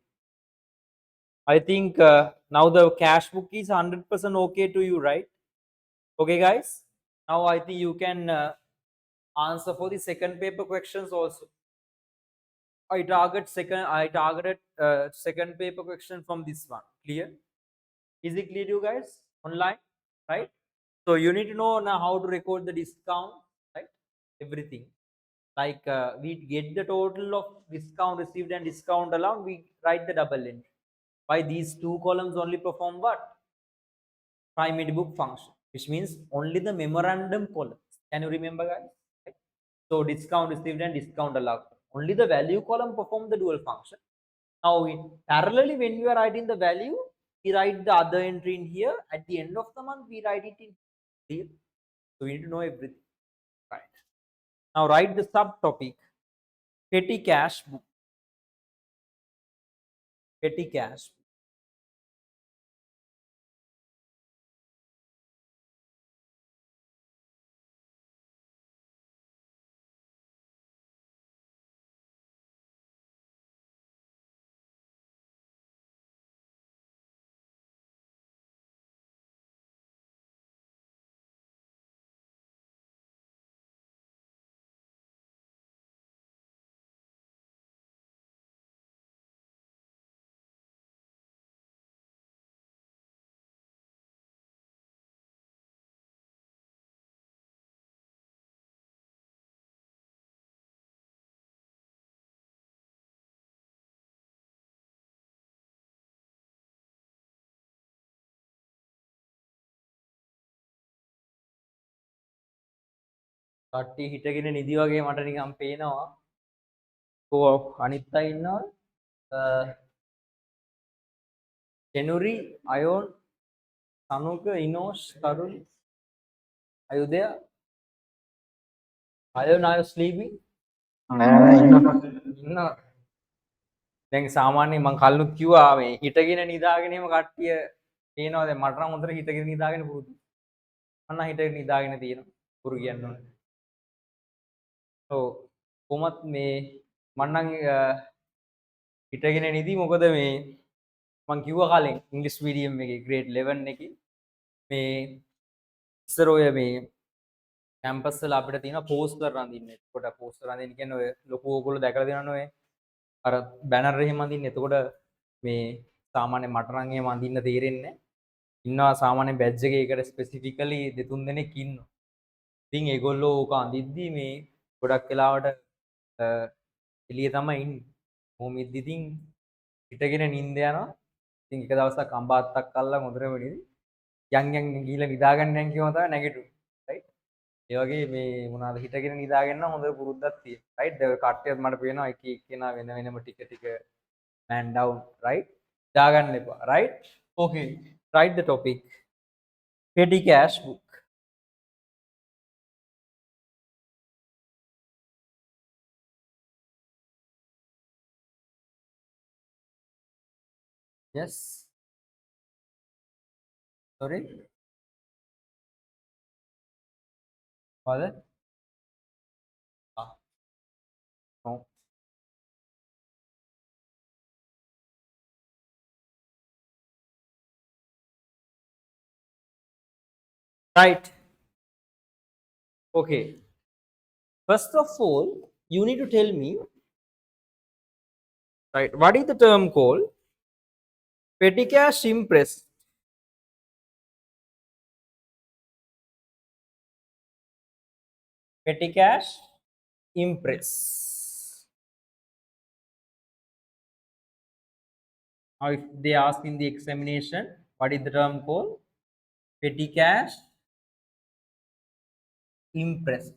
I think now the cash book is 100% okay to you, right? Okay, guys. Now I think you can answer for the second paper questions also. I targeted second paper question from this one. Clear? Is it clear to you guys? Online, right? So you need to know now how to record the discount, right? Everything. Like we get the total of discount received and discount allowed, we write the double entry. By these two columns only perform what? Primary book function, which means only the memorandum columns. Can you remember, guys? Right? So discount received and discount allowed. Only the value column perform the dual function. Now, parallelly, when we are writing the value, we write the other entry in here. At the end of the month, we write it in here. So we need to know everything. Right. Now, write the subtopic: petty cash book. Petty cash. කට්ටිය හිටගෙන නිදි වගේ මට නිකන් පේනවා. අනිත් අය ඉන්නවා. කෙනුරි, අයෝන්, Sanuka, ඉනෝෂ්, තරුල්. Are you there? Ayon, are you sleeping? ඉන්නවා. දැන් සාමාන්‍යයෙන් මං කල්නුත් කිව්වා මේ හිටගෙන නිදාගෙන එහෙම කට්ටිය පේනවා. දැන් මට නම් හොඳට හිටගෙන නිදාගෙන පුරුදු. මම නම් හිටගෙන නිදාගෙන තියෙනවා. පුරු කියන්න ඕනේ. ඔව්. කොහොමත් මේ මම නම් හිටගෙන නිදි. මොකද මේ මං කිව්වා කලින් ඉංග්‍රීසි මීඩියම් එකේ grade 11 එකේ මේ ඉස්සර ඔය මේ කැම්පස් වල අපිට තියෙන පෝස්ටර් අඳින්න. එතකොට පෝස්ටර් අඳින්න කියන්නේ ඔය ලොකු ඕගොල්ලෝ දැකලා තියෙනවනේ ඔය අර බැනර් එහෙම අඳින්න. එතකොට මේ සාමාන්‍ය මට නම් එහෙම අඳින්න තේරෙන්නේ නැහැ. ඉන්නවා සාමාන්‍ය බැජ් එකේ ඒකට ස්පෙસિෆිකලි දෙතුන් දෙනෙක් ඉන්නවා. ඉතින් ඒගොල්ලෝ ඕක අඳිද්දි මේ ගොඩක් වෙලාවට එළිය තමයි ඉන්නේ. මොහොම ඉද්දි ඉතින් හිටගෙන නිින්ද යනවා. ඉතින් එක දවසක් අම්බාත්තක් අල්ලන් හොඳටම නිදි. යන් ගිහලා නිදාගන්න යන් කියවම තමයි නැගිටුනේ. රයිට්? ඒ වගේ මේ මොනවාද හිටගෙන නිදාගෙන නම් හොඳ පුරුද්දක් තියෙනවා. රයිට්? ඒ කට්ටියත් මට පේනවා එක එක්කෙනා වෙන වෙනම ටික ටික man down. රයිට්? දාගන්න එපා. Right? Okay. Write the topic. Petty cash book. Yes. Sorry. Father? No. Right. Okay. First of all, you need to tell me, right, what is the term called petty cash impress? Petty cash impress. Now, if they ask in the examination, what is the term called? Petty cash impress.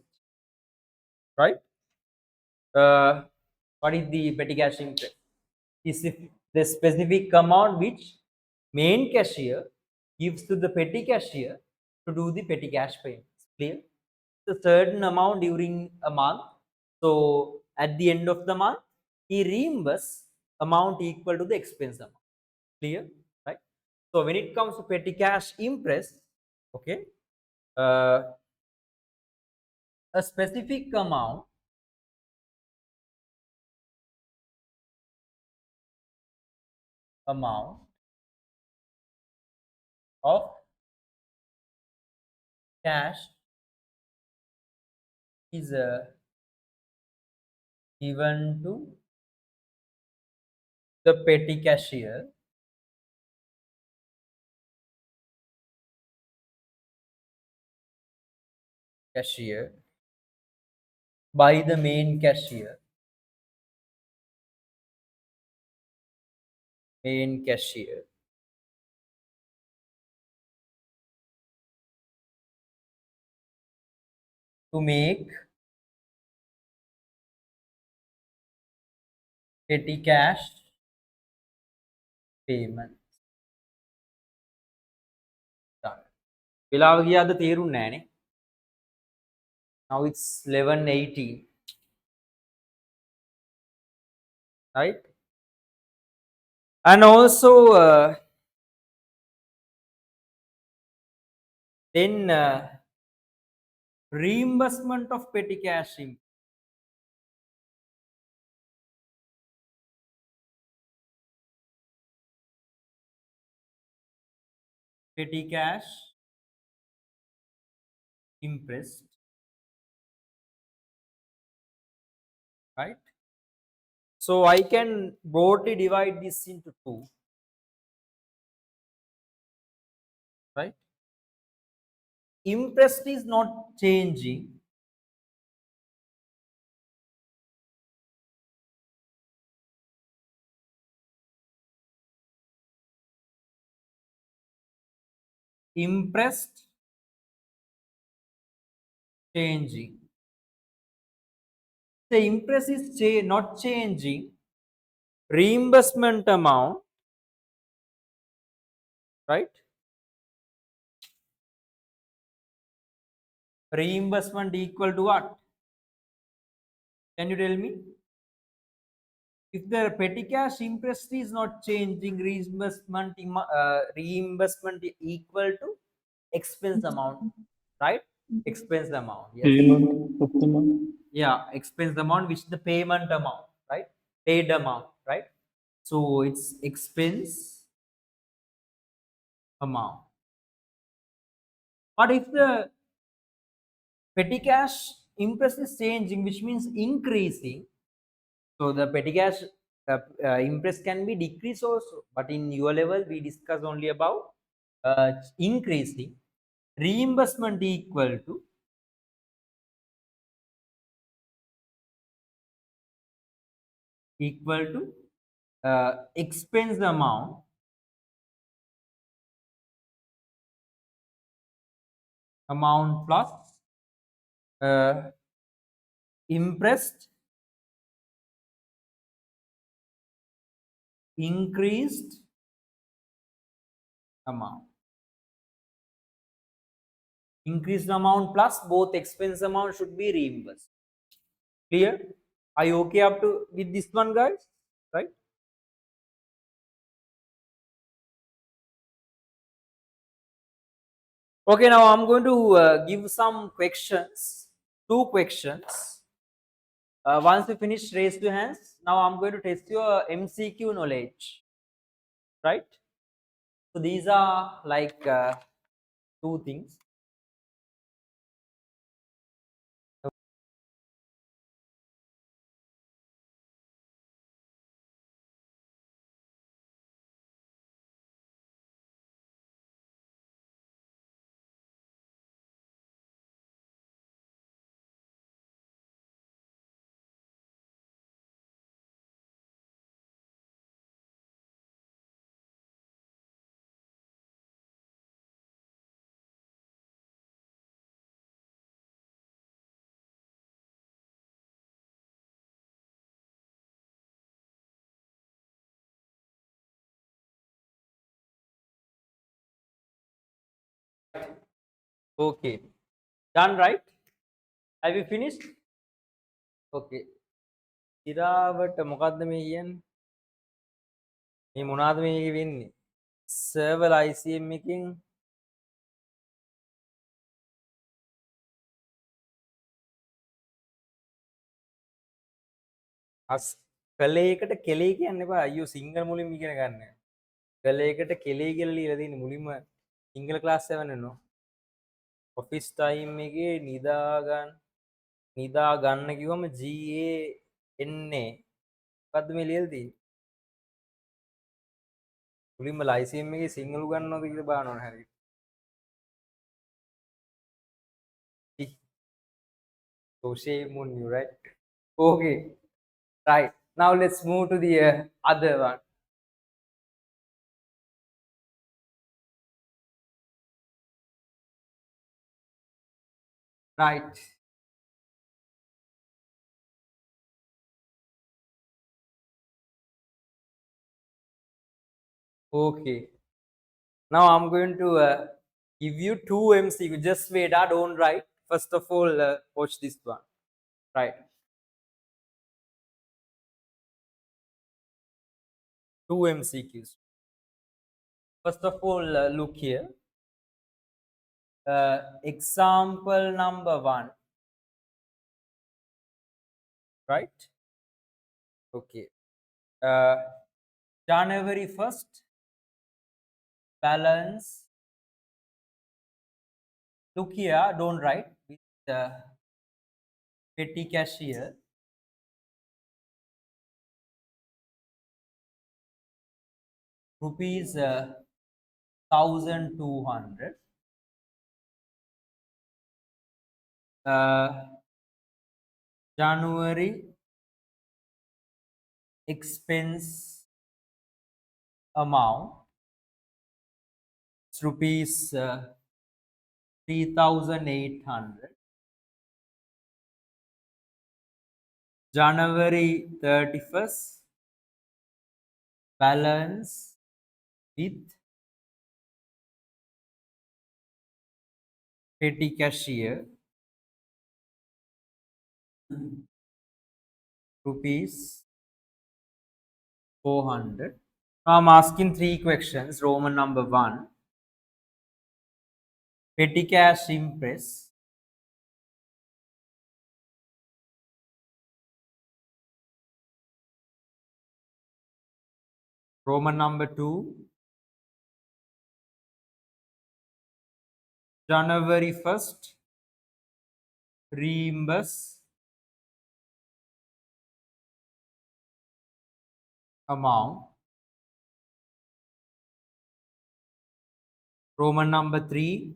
Right? What is the petty cash impress? Is the specific amount which main cashier gives to the petty cashier to do the petty cash payments. Clear? A certain amount during a month. So at the end of the month, he reimburses amount equal to the expense amount. Clear? Right? So when it comes to petty cash impress, okay, a specific amount of cash is given to the petty cashier by the main cashier to make petty cash payment. Done. වෙලාව ගියාද තේරුන්නේ නැහනේ. Now it's 11:18, right? And also then reimbursement of petty cash impressed, right? So I can broadly divide this into two, right? Impressed is not changing. Impressed changing. The impress is not changing. Reimbursement amount, right? Reimbursement equal to what? Can you tell me? If the petty cash interest is not changing, reimbursement equal to expense amount, right? Expense amount, yes. Payment of the month. Yeah, expense amount, which is the payment amount, right? Paid amount, right? So it's expense amount. But if the petty cash interest is changing, which means increasing, so the petty cash interest can be decreased also. But in your level, we discuss only about increasing. Reimbursement equal to expense amount plus impressed increased amount. Increased amount plus both expense amount should be reimbursed. Clear? Are you okay up to with this one, guys? Right? Okay, now I'm going to give some questions, 2 questions. Once you finish, raise your hands. Now I'm going to test your MCQ knowledge, right? So these are like 2 things. Okay, done, right? Have you finished? Okay. ඉරාවට මොකද්ද මේ කියන්නේ? මේ මොනවාද මේ වෙන්නේ? server ICM එකෙන් අස් කලේ එකට කෙලේ කියන්න එපා. අයියෝ සිංගල් මුලින්ම ඉගෙන ගන්න. කලේ එකට කෙලේ කියලා ලියලා තියෙන්නේ මුලින්ම සිංගල් ක්ලාස් 7 වෙනවා. ඔෆිස් ටයිම් එකේ නිදා ගන්න නිදා ගන්න කිව්වම GA එන්නේ මොකද්ද මේ ලියලා තියෙන්නේ? මුලින්ම ලයිසියම් එකේ සිංහල ගන්නවද කියලා බලන්න ඕන හැරි. So shame on you, right? Okay, right. Now let's move to the other one. Right. Okay. Now I'm going to give you two MCQ. Just wait, don't write. First of all, watch this one. Right. Two MCQs. First of all, look here. Example number 1. Right? Okay. January 1st, balance. Look here, don't write with petty cashier. Rupees 1,200. January expense amount is rupees 3,800. January 31st, balance with petty cashier rupees 400. Now I'm asking 3 questions. Roman number 1. Petty cash impress. Roman number 2. January 1st, reimburse amount. Roman number 3.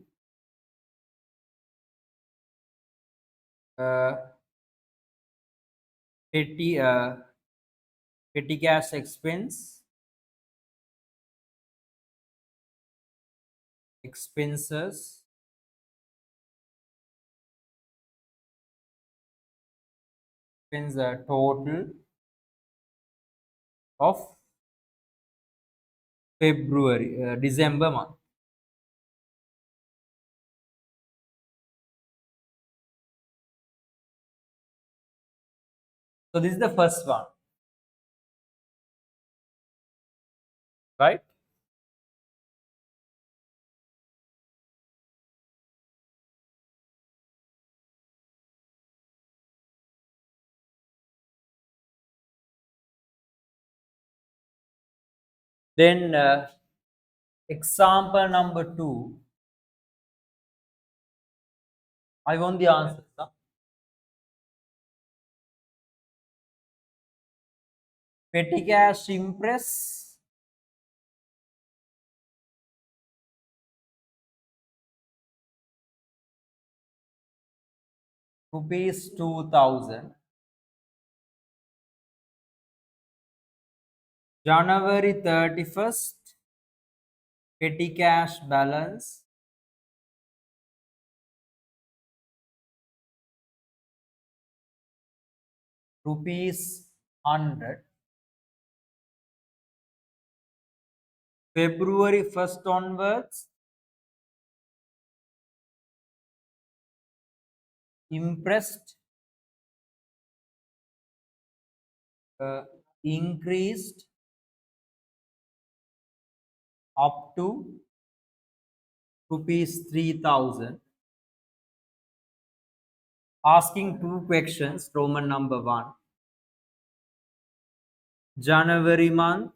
Petty cash expenses total of February, December month. So this is the first one, right? Then example number 2. I want the answer. Huh? Petty cash impress rupees 2,000. January 31st, petty cash balance rupees 100. February 1st onwards, impressed increased up to rupees 3,000. Asking 2 questions. Roman number 1. January month,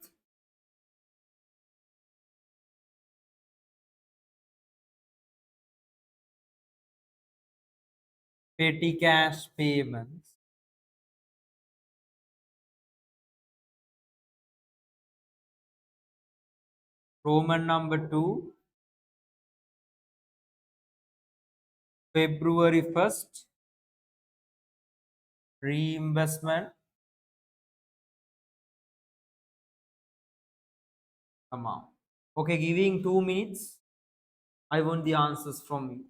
petty cash payments Roman number 2 February 1st reimbursement amount. Okay, giving 2 minutes. I want the answers from you.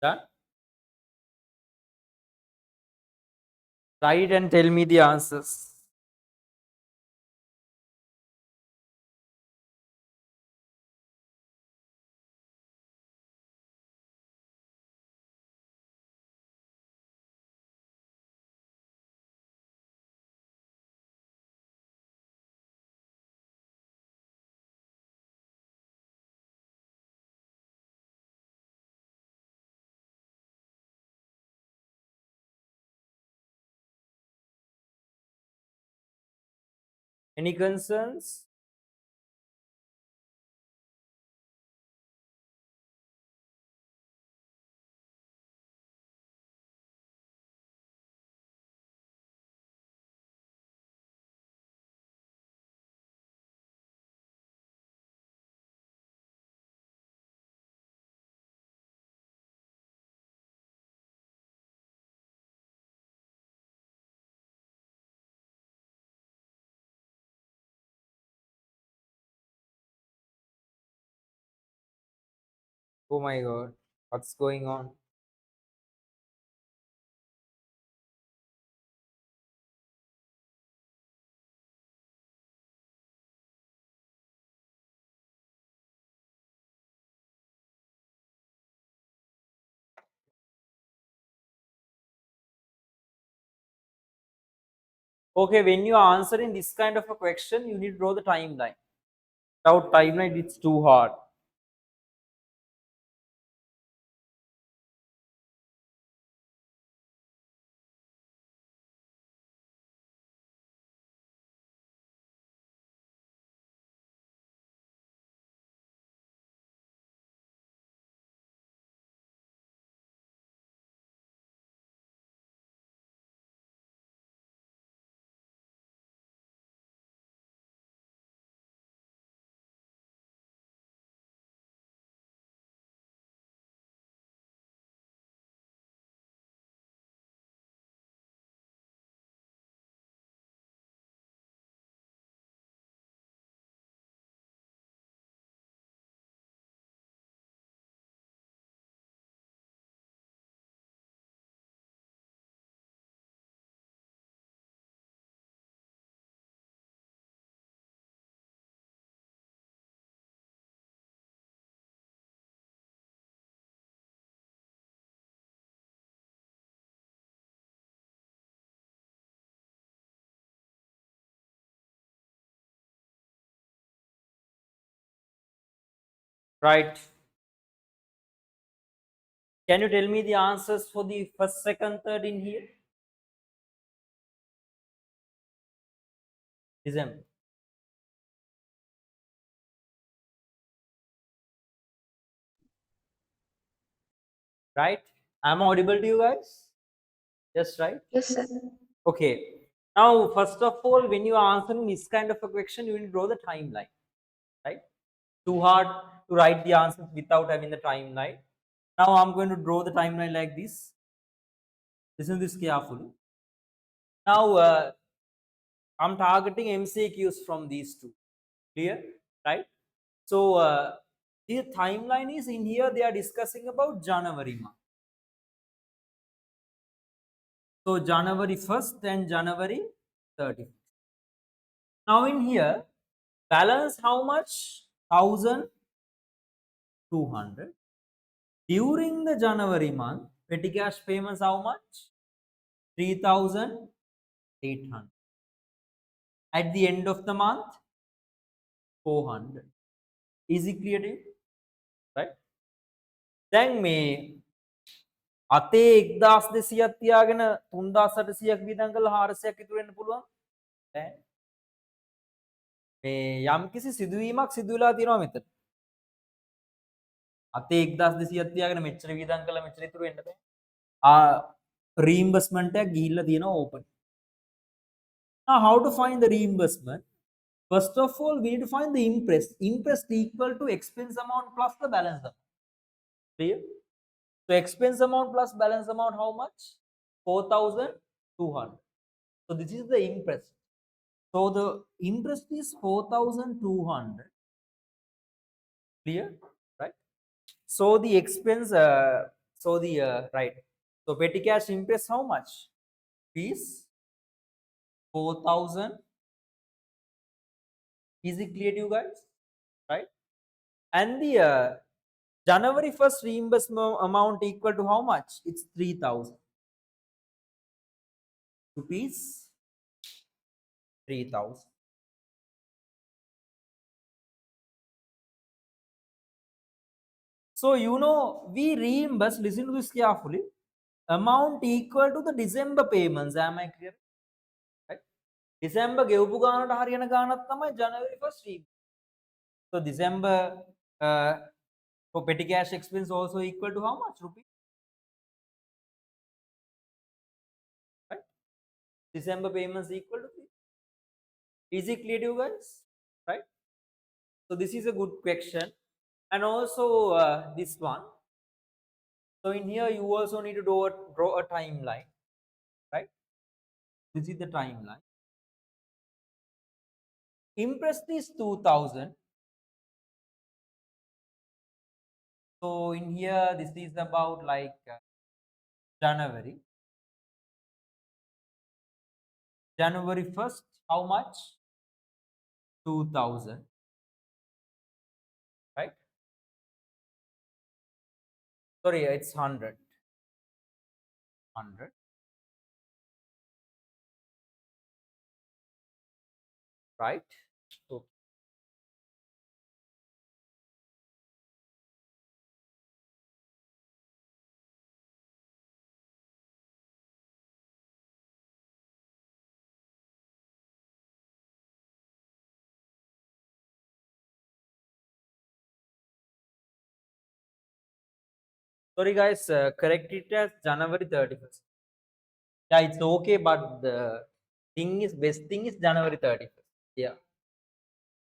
Done? Write and tell me the answers. Any concerns? Oh my god, what's going on? Okay, when you are answering this kind of a question, you need to draw the timeline. Without timeline, it's too hard. Right. Can you tell me the answers for the first, second, third in here? December. Right? I'm audible to you guys? Yes, right? Yes, sir. Okay. Now, first of all, when you are answering this kind of a question, you will draw the timeline. Right? Too hard to write the answers without having the timeline. Now, I'm going to draw the timeline like this. Listen to this carefully. Now, I'm targeting MCQs from these two. Clear? Right? So, the timeline is in here, they are discussing about January month. So, January 1st and January 31st. Now, in here, balance how much? 1,200. During the January month, petty cash payments how much? 3,800. At the end of the month, 400. Is it clear to you? Right? දැන් මේ අතේ 1200ක් තියාගෙන 3800ක් වියදම් කරලා 400ක් ඉතුරු වෙන්න පුළුවන්. බෑ. මේ යම්කිසි සිදුවීමක් සිදු වෙලා තියෙනවා මෙතන. අතේ 1200ක් තියාගෙන මෙච්චර වියදම් කළා මෙච්චර ඉතුරු වෙන්න බෑ. Reimbursement එකක් ගිහිල්ලා තියෙනවා open. Now how to find the reimbursement? First of all, we need to find the interest. Interest equal to expense amount plus the balance amount. Clear? So expense amount plus balance amount how much? 4,200. So this is the interest. So the interest is 4,200. Clear? Right? So the expense, right. So petty cash interest how much? Is 4,000. Is it clear to you guys? Right? And the January 1st reimbursement amount equal to how much? It's 3,000 rupees. 3,000. So you know we reimburse. Listen to this carefully. Amount equal to the December payments. Am I clear? Right? December ගෙවපු ගානට හරියන ගානක් තමයි January 1st reimbursement. So December for petty cash expense also equal to how much rupees? Right? December payments equal to 3. Is it clear to you guys? Right? So this is a good question. And also this one. So in here you also need to draw a timeline. Right? This is the timeline. Interest is 2,000. So in here this is about like January. January 1st, how much? 2,000. Right? Sorry, it's 100. 100. Right? So sorry guys, correct it as January 31st. Yeah, it's okay, but the best thing is January 31st. Yeah.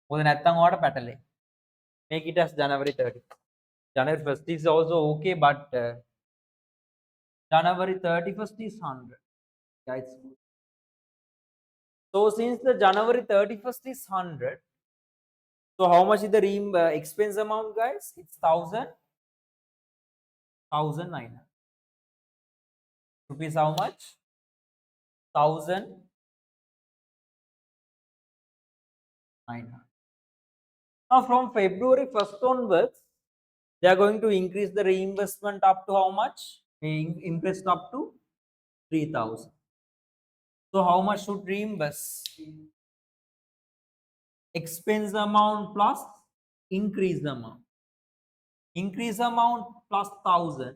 මොකද නැත්තම් ඔයාලට පැටලෙයි. Make it as January 31st. January 1st is also okay, but January 31st is 100. Yeah, it's good. So since the January 31st is 100, so how much is the expense amount, guys? It's 1,900 rupees. How much? 1,900. Now from February 1st onwards, they are going to increase the reimbursement up to how much? Interest up to 3,000. So how much should reimburse? Expense amount plus increase amount. Increase amount plus 1,000.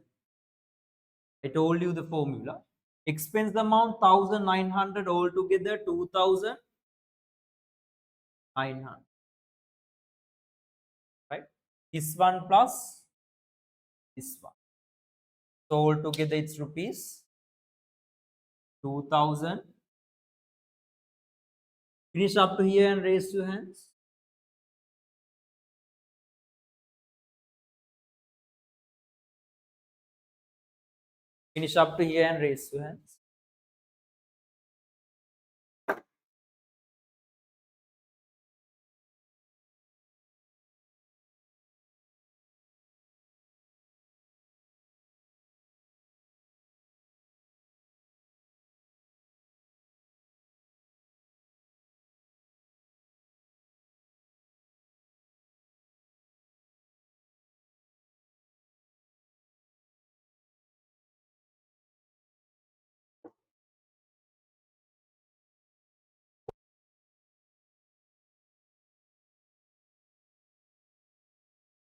I told you the formula. Expense amount 1,900 altogether 2,900. Right? This one plus this one. So altogether it's rupees 2,000. Finish up to here and raise your hands. Finish up to here and raise your hands.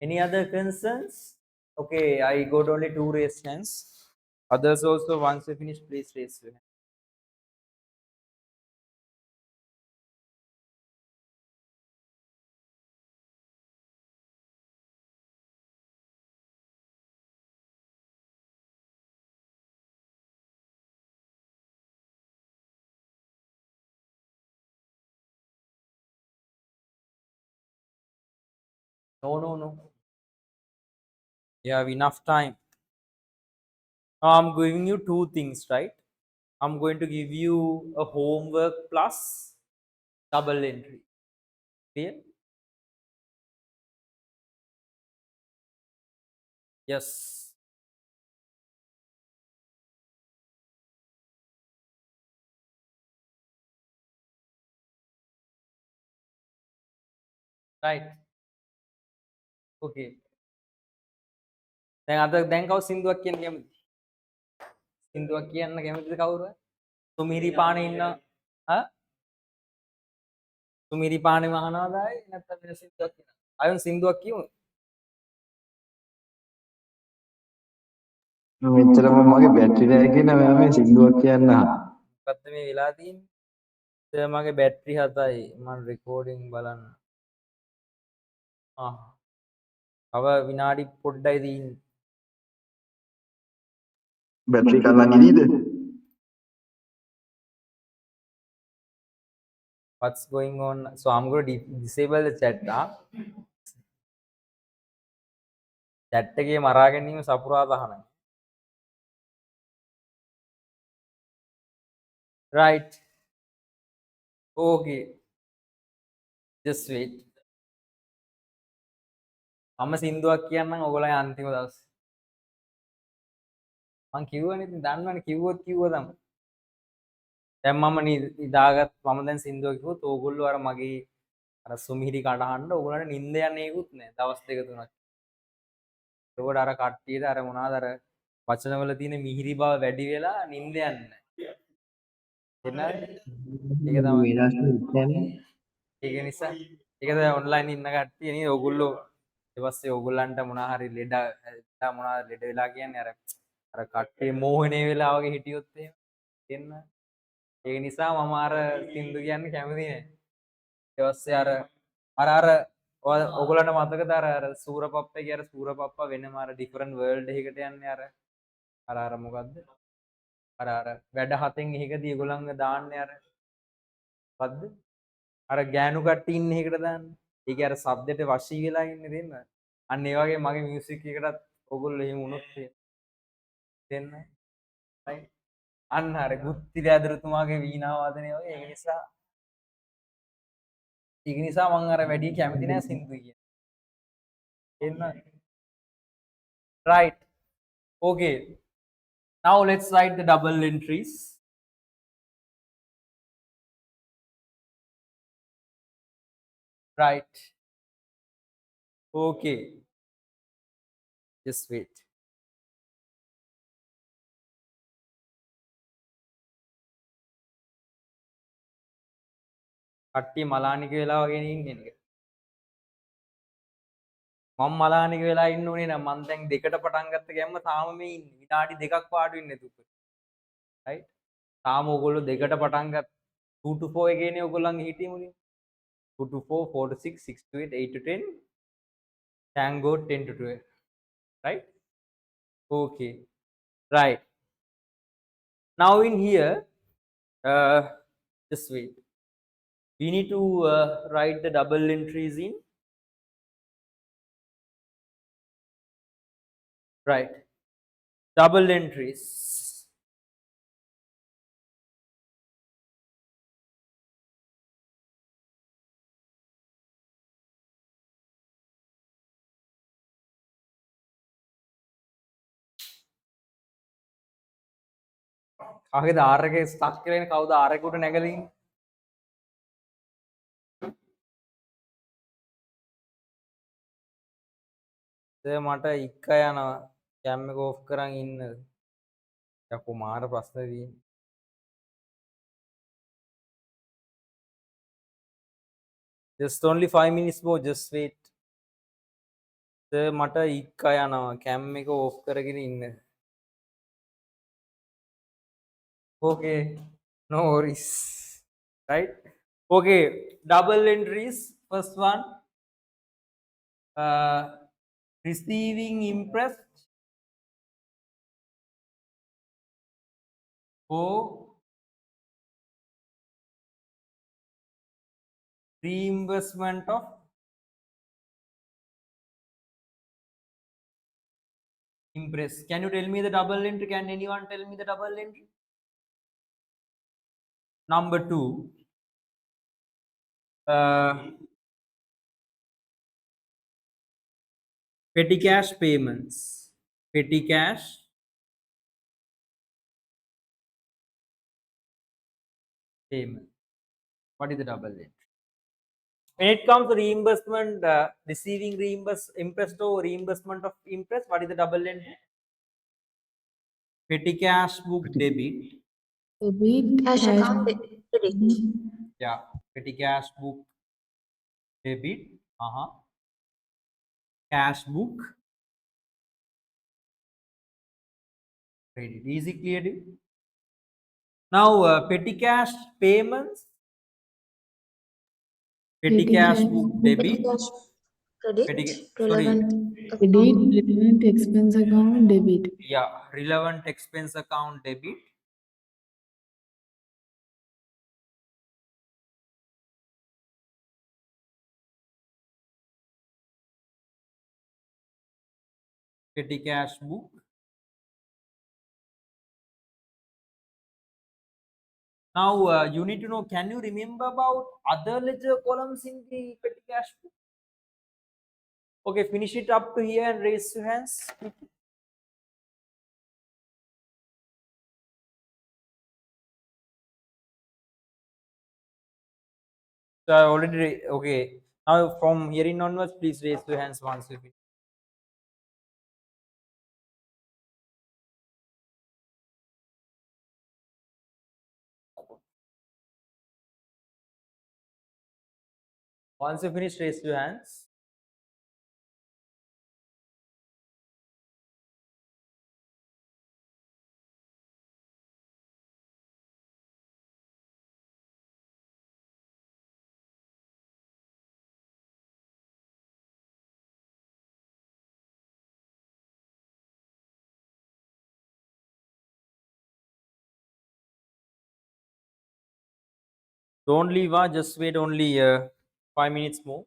Any other concerns? Okay, I got only 2 raised hands. Others also, once you finish, please raise your hand. No. You have enough time. Now I'm giving you two things, right? I'm going to give you a homework plus double entry. Clear? Yes. Right. Okay. දැන් කවුද සින්දුවක් කියන්න කැමති? සින්දුවක් කියන්න කැමතිද කවුරු? සුමිරි පානේ ඉන්න සුමිරි පානේ මහනවාද ආයේ නැත්නම් වෙන සින්දුවක් කියනවා? අයන් සින්දුවක් කියමු. මෙච්චරම මගේ බැටරි රැගෙන මම මේ සින්දුවක් කියන්න මොකද්ද මේ වෙලා තියෙන්නේ? මගේ බැටරි 7යි. මම රෙකෝඩින් බලන්න. තව විනාඩි පොඩ්ඩයි තියෙන්නේ. Battery කල්ලන් ඉදීද? What's going on? So I'm going to disable the chat. Chat එකේ මරා ගැනීම සපුරා දහනයි. Right. Okay. Just wait. මම සින්දුවක් කියන්නම් ඔයගොල්ලෝ අන්තිම දවස්. මං කිව්වනේ ඉතින් දන්නවනේ කිව්වොත් තමයි. දැන් මම නිදාගත් මම දැන් සින්දුවක් කිව්වොත් ඕගොල්ලෝ අර මගේ අර සුමිහිරි කඩහඬ ඕගොල්ලන්ට නිින්ද යන්නේ ඒකුත් නෑ දවස් දෙක තුනක්. ඒකට අර කට්ටියට අර මොනවාද අර වචනවල තියෙන මිහිරි බව වැඩි වෙලා නිින්ද යන්නේ නෑ. එන්නද? ඒක තමයි. ඒක නිසා ඒක දැන් ඔන්ලයින් ඉන්න කට්ටිය නේද ඕගොල්ලෝ ඊට පස්සේ ඕගොල්ලන්ට මොනවා හරි ලෙඩ මොනවාද ලෙඩ වෙලා කියන්නේ අර කට්ටිය මෝහණේ වෙලා වගේ හිටියොත් එහෙම එන්න. ඒක නිසා මම අර සින්දු කියන්න කැමති නෑ. ඊට පස්සේ අර ඔයගොල්ලන්ට මතකද අර සූරපප්පගේ අර සූරපප්පා වෙනම අර ඩිෆරන්ට් වර්ල්ඩ් එකකට යන්නේ අර මොකද්ද? අර වැඩ හතෙන් එකකදී ඒගොල්ලන්ව දාන්නේ මොකද්ද? අර ගෑනු කට්ටිය ඉන්න එකකට දාන්නේ. ඒකේ අර සබ්දෙට වශී වෙලා ඉන්නේ දෙන්න. අන්න ඒ වගේ මගේ මියුසික් එකටත් ඔයගොල්ලෝ එහෙම වුණොත් දෙන්න. right? අන්න හරි ගුත්ති රැදරුතුමාගේ වීණා වාදනය වගේ ඒක නිසා මම අර වැඩි කැමති නෑ සින්දු කියන. එන්න. Right. Okay. Now let's write the double entries. Right. Okay. Just wait. කට්ටිය මලානික වෙලා වගේ ඉන්නේ නේද? මම මලානික වෙලා ඉන්න උනේ නම් මම දැන් දෙකට පටන් ගත්ත ගැම්ම තාම මේ ඉන්නේ. විනාඩි දෙකක් පාඩු වෙන්නේ නැතුව. right? තාම ඕගොල්ලෝ දෙකට පටන් ගත්ත 2 to 4 එකේනේ ඕගොල්ලන්ගේ හිටියේ මුලින්. 2 to 4, 4 to 6, 6 to 8, 8 to 10, Tango 10 to 12. Right? Okay. Right. Now in here, just wait. We need to write the double entries in. Right. Double entries. කාගේද R එකේ ස්ටක් කියලා ඉන්නේ කවුද R එකට නැගලා ඉන්නේ? මට ඉක්ක යනවා කැම් එක ඕෆ් කරන් ඉන්න. යකෝ මාර ප්‍රශ්න තියෙන්නේ. Just only 5 minutes more, just wait. මට ඉක්ක යනවා කැම් එක ඕෆ් කරගෙන ඉන්න. Okay, no worries. Right? Okay, double entries. First one, receiving impressed for reimbursement of Impress. Can you tell me the double entry? Can anyone tell me the double entry? Number 2. Petty cash payments. Petty cash payment. What is the double entry? When it comes to reimbursement, receiving interest or reimbursement of interest, what is the double entry? Petty cash book debit. Debit, Cash cash, account credit. Yeah, petty cash book debit. Cash book credit. Easy, clear? Dude? Now, petty cash payments. Petty Petty cash cash book book. debit. Cash credit. Sorry. Relevant Credit, account. relevant expense account, debit. Yeah, relevant expense account debit. Petty cash book. Now, you need to know, can you remember about other ledger columns in the petty cash book? Okay, finish it up to here and raise your hands. So I already, okay. Now from here in onwards, please raise your hands once you finish. Once you finish, raise your hands. Don't leave, just wait only 5 minutes more.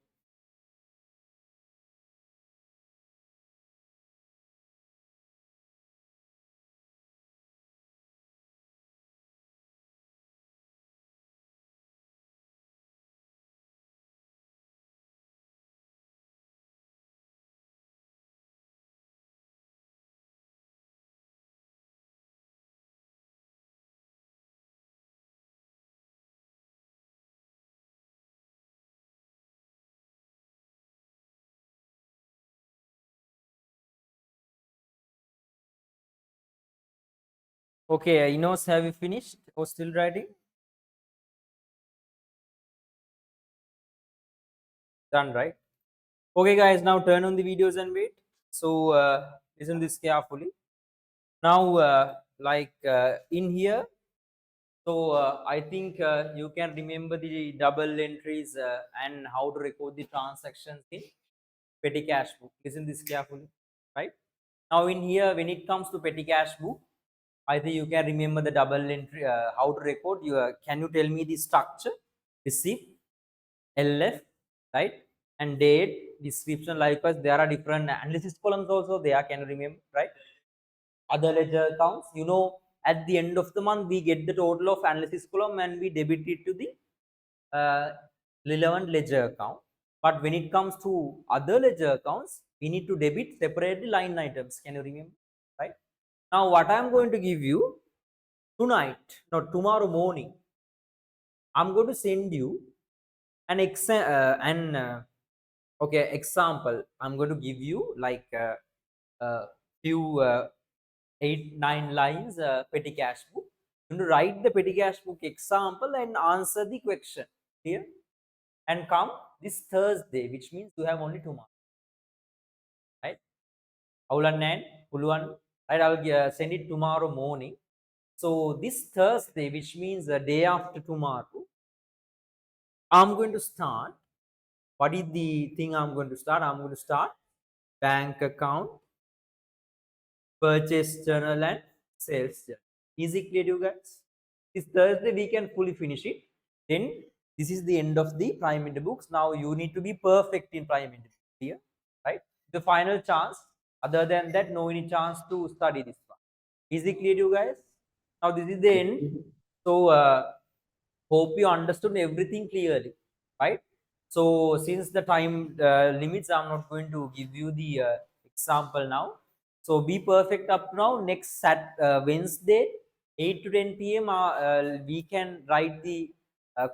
Okay, Enos, have you finished or still writing? Done, right? Okay, guys, now turn on the videos and wait. So listen this carefully. Now, in here, so I think you can remember the double entries and how to record the transactions in petty cash book. Listen this carefully, right? Now in here, when it comes to petty cash book, I think you can remember the double entry, how to record. Can you tell me the structure? Receipt, LF, right? And date, description. Likewise, there are different analysis columns also there. Can you remember, right? Other ledger accounts, at the end of the month we get the total of analysis column and we debit it to the relevant ledger account. But when it comes to other ledger accounts, we need to debit separately line items. Can you remember, right? Now what I am going to give you tonight, not tomorrow morning, I'm going to send you an example. I'm going to give you like a few 8-9 lines petty cash book. You need to write the petty cash book example and answer the question here, and come this Thursday, which means you have only 2 months, right? Right? I'll send it tomorrow morning. So this Thursday, which means the day after tomorrow, I'm going to start. What is the thing I'm going to start? I'm going to start bank account, purchase journal, and sales journal. Easy, clear, you guys? This Thursday we can fully finish it. Then this is the end of the prime into books. Now you need to be perfect in prime into here, right? The final chance. Other than that, no any chance to study this one. Is it clear to you guys? Now this is the end. So hope you understood everything clearly, right? So since the time limits, I'm not going to give you the example now. So be perfect up now. Next Wednesday, 8 to 10 p.m. We can write the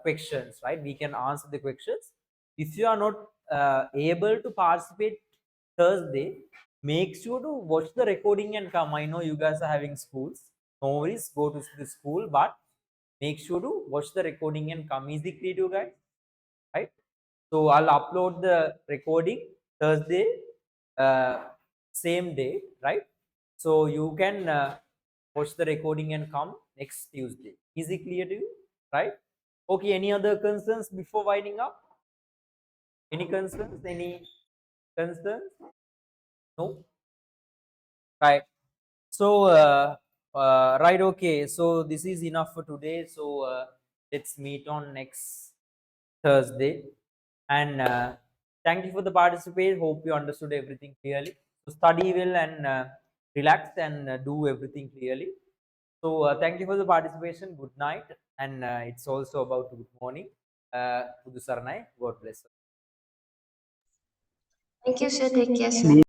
questions, right? We can answer the questions. If you are not able to participate Thursday, make sure to watch the recording and come. I know you guys are having schools. No worries, go to the school, but make sure to watch the recording and come. Is it clear to you guys? Right? So I'll upload the recording Thursday, same day, right? So you can watch the recording and come next Tuesday. Is it clear to you? Right? Okay, any other concerns before winding up? Any concerns? Any concerns? No? Right. So, right, okay. So, this is enough for today. So, let's meet on next Thursday. And thank you for the participation. Hope you understood everything clearly. So, study well and relax and do everything clearly. So, thank you for the participation. Good night. And it's also about good morning. Pudu Saranai. God bless. Thank you, sir. Take care, sir.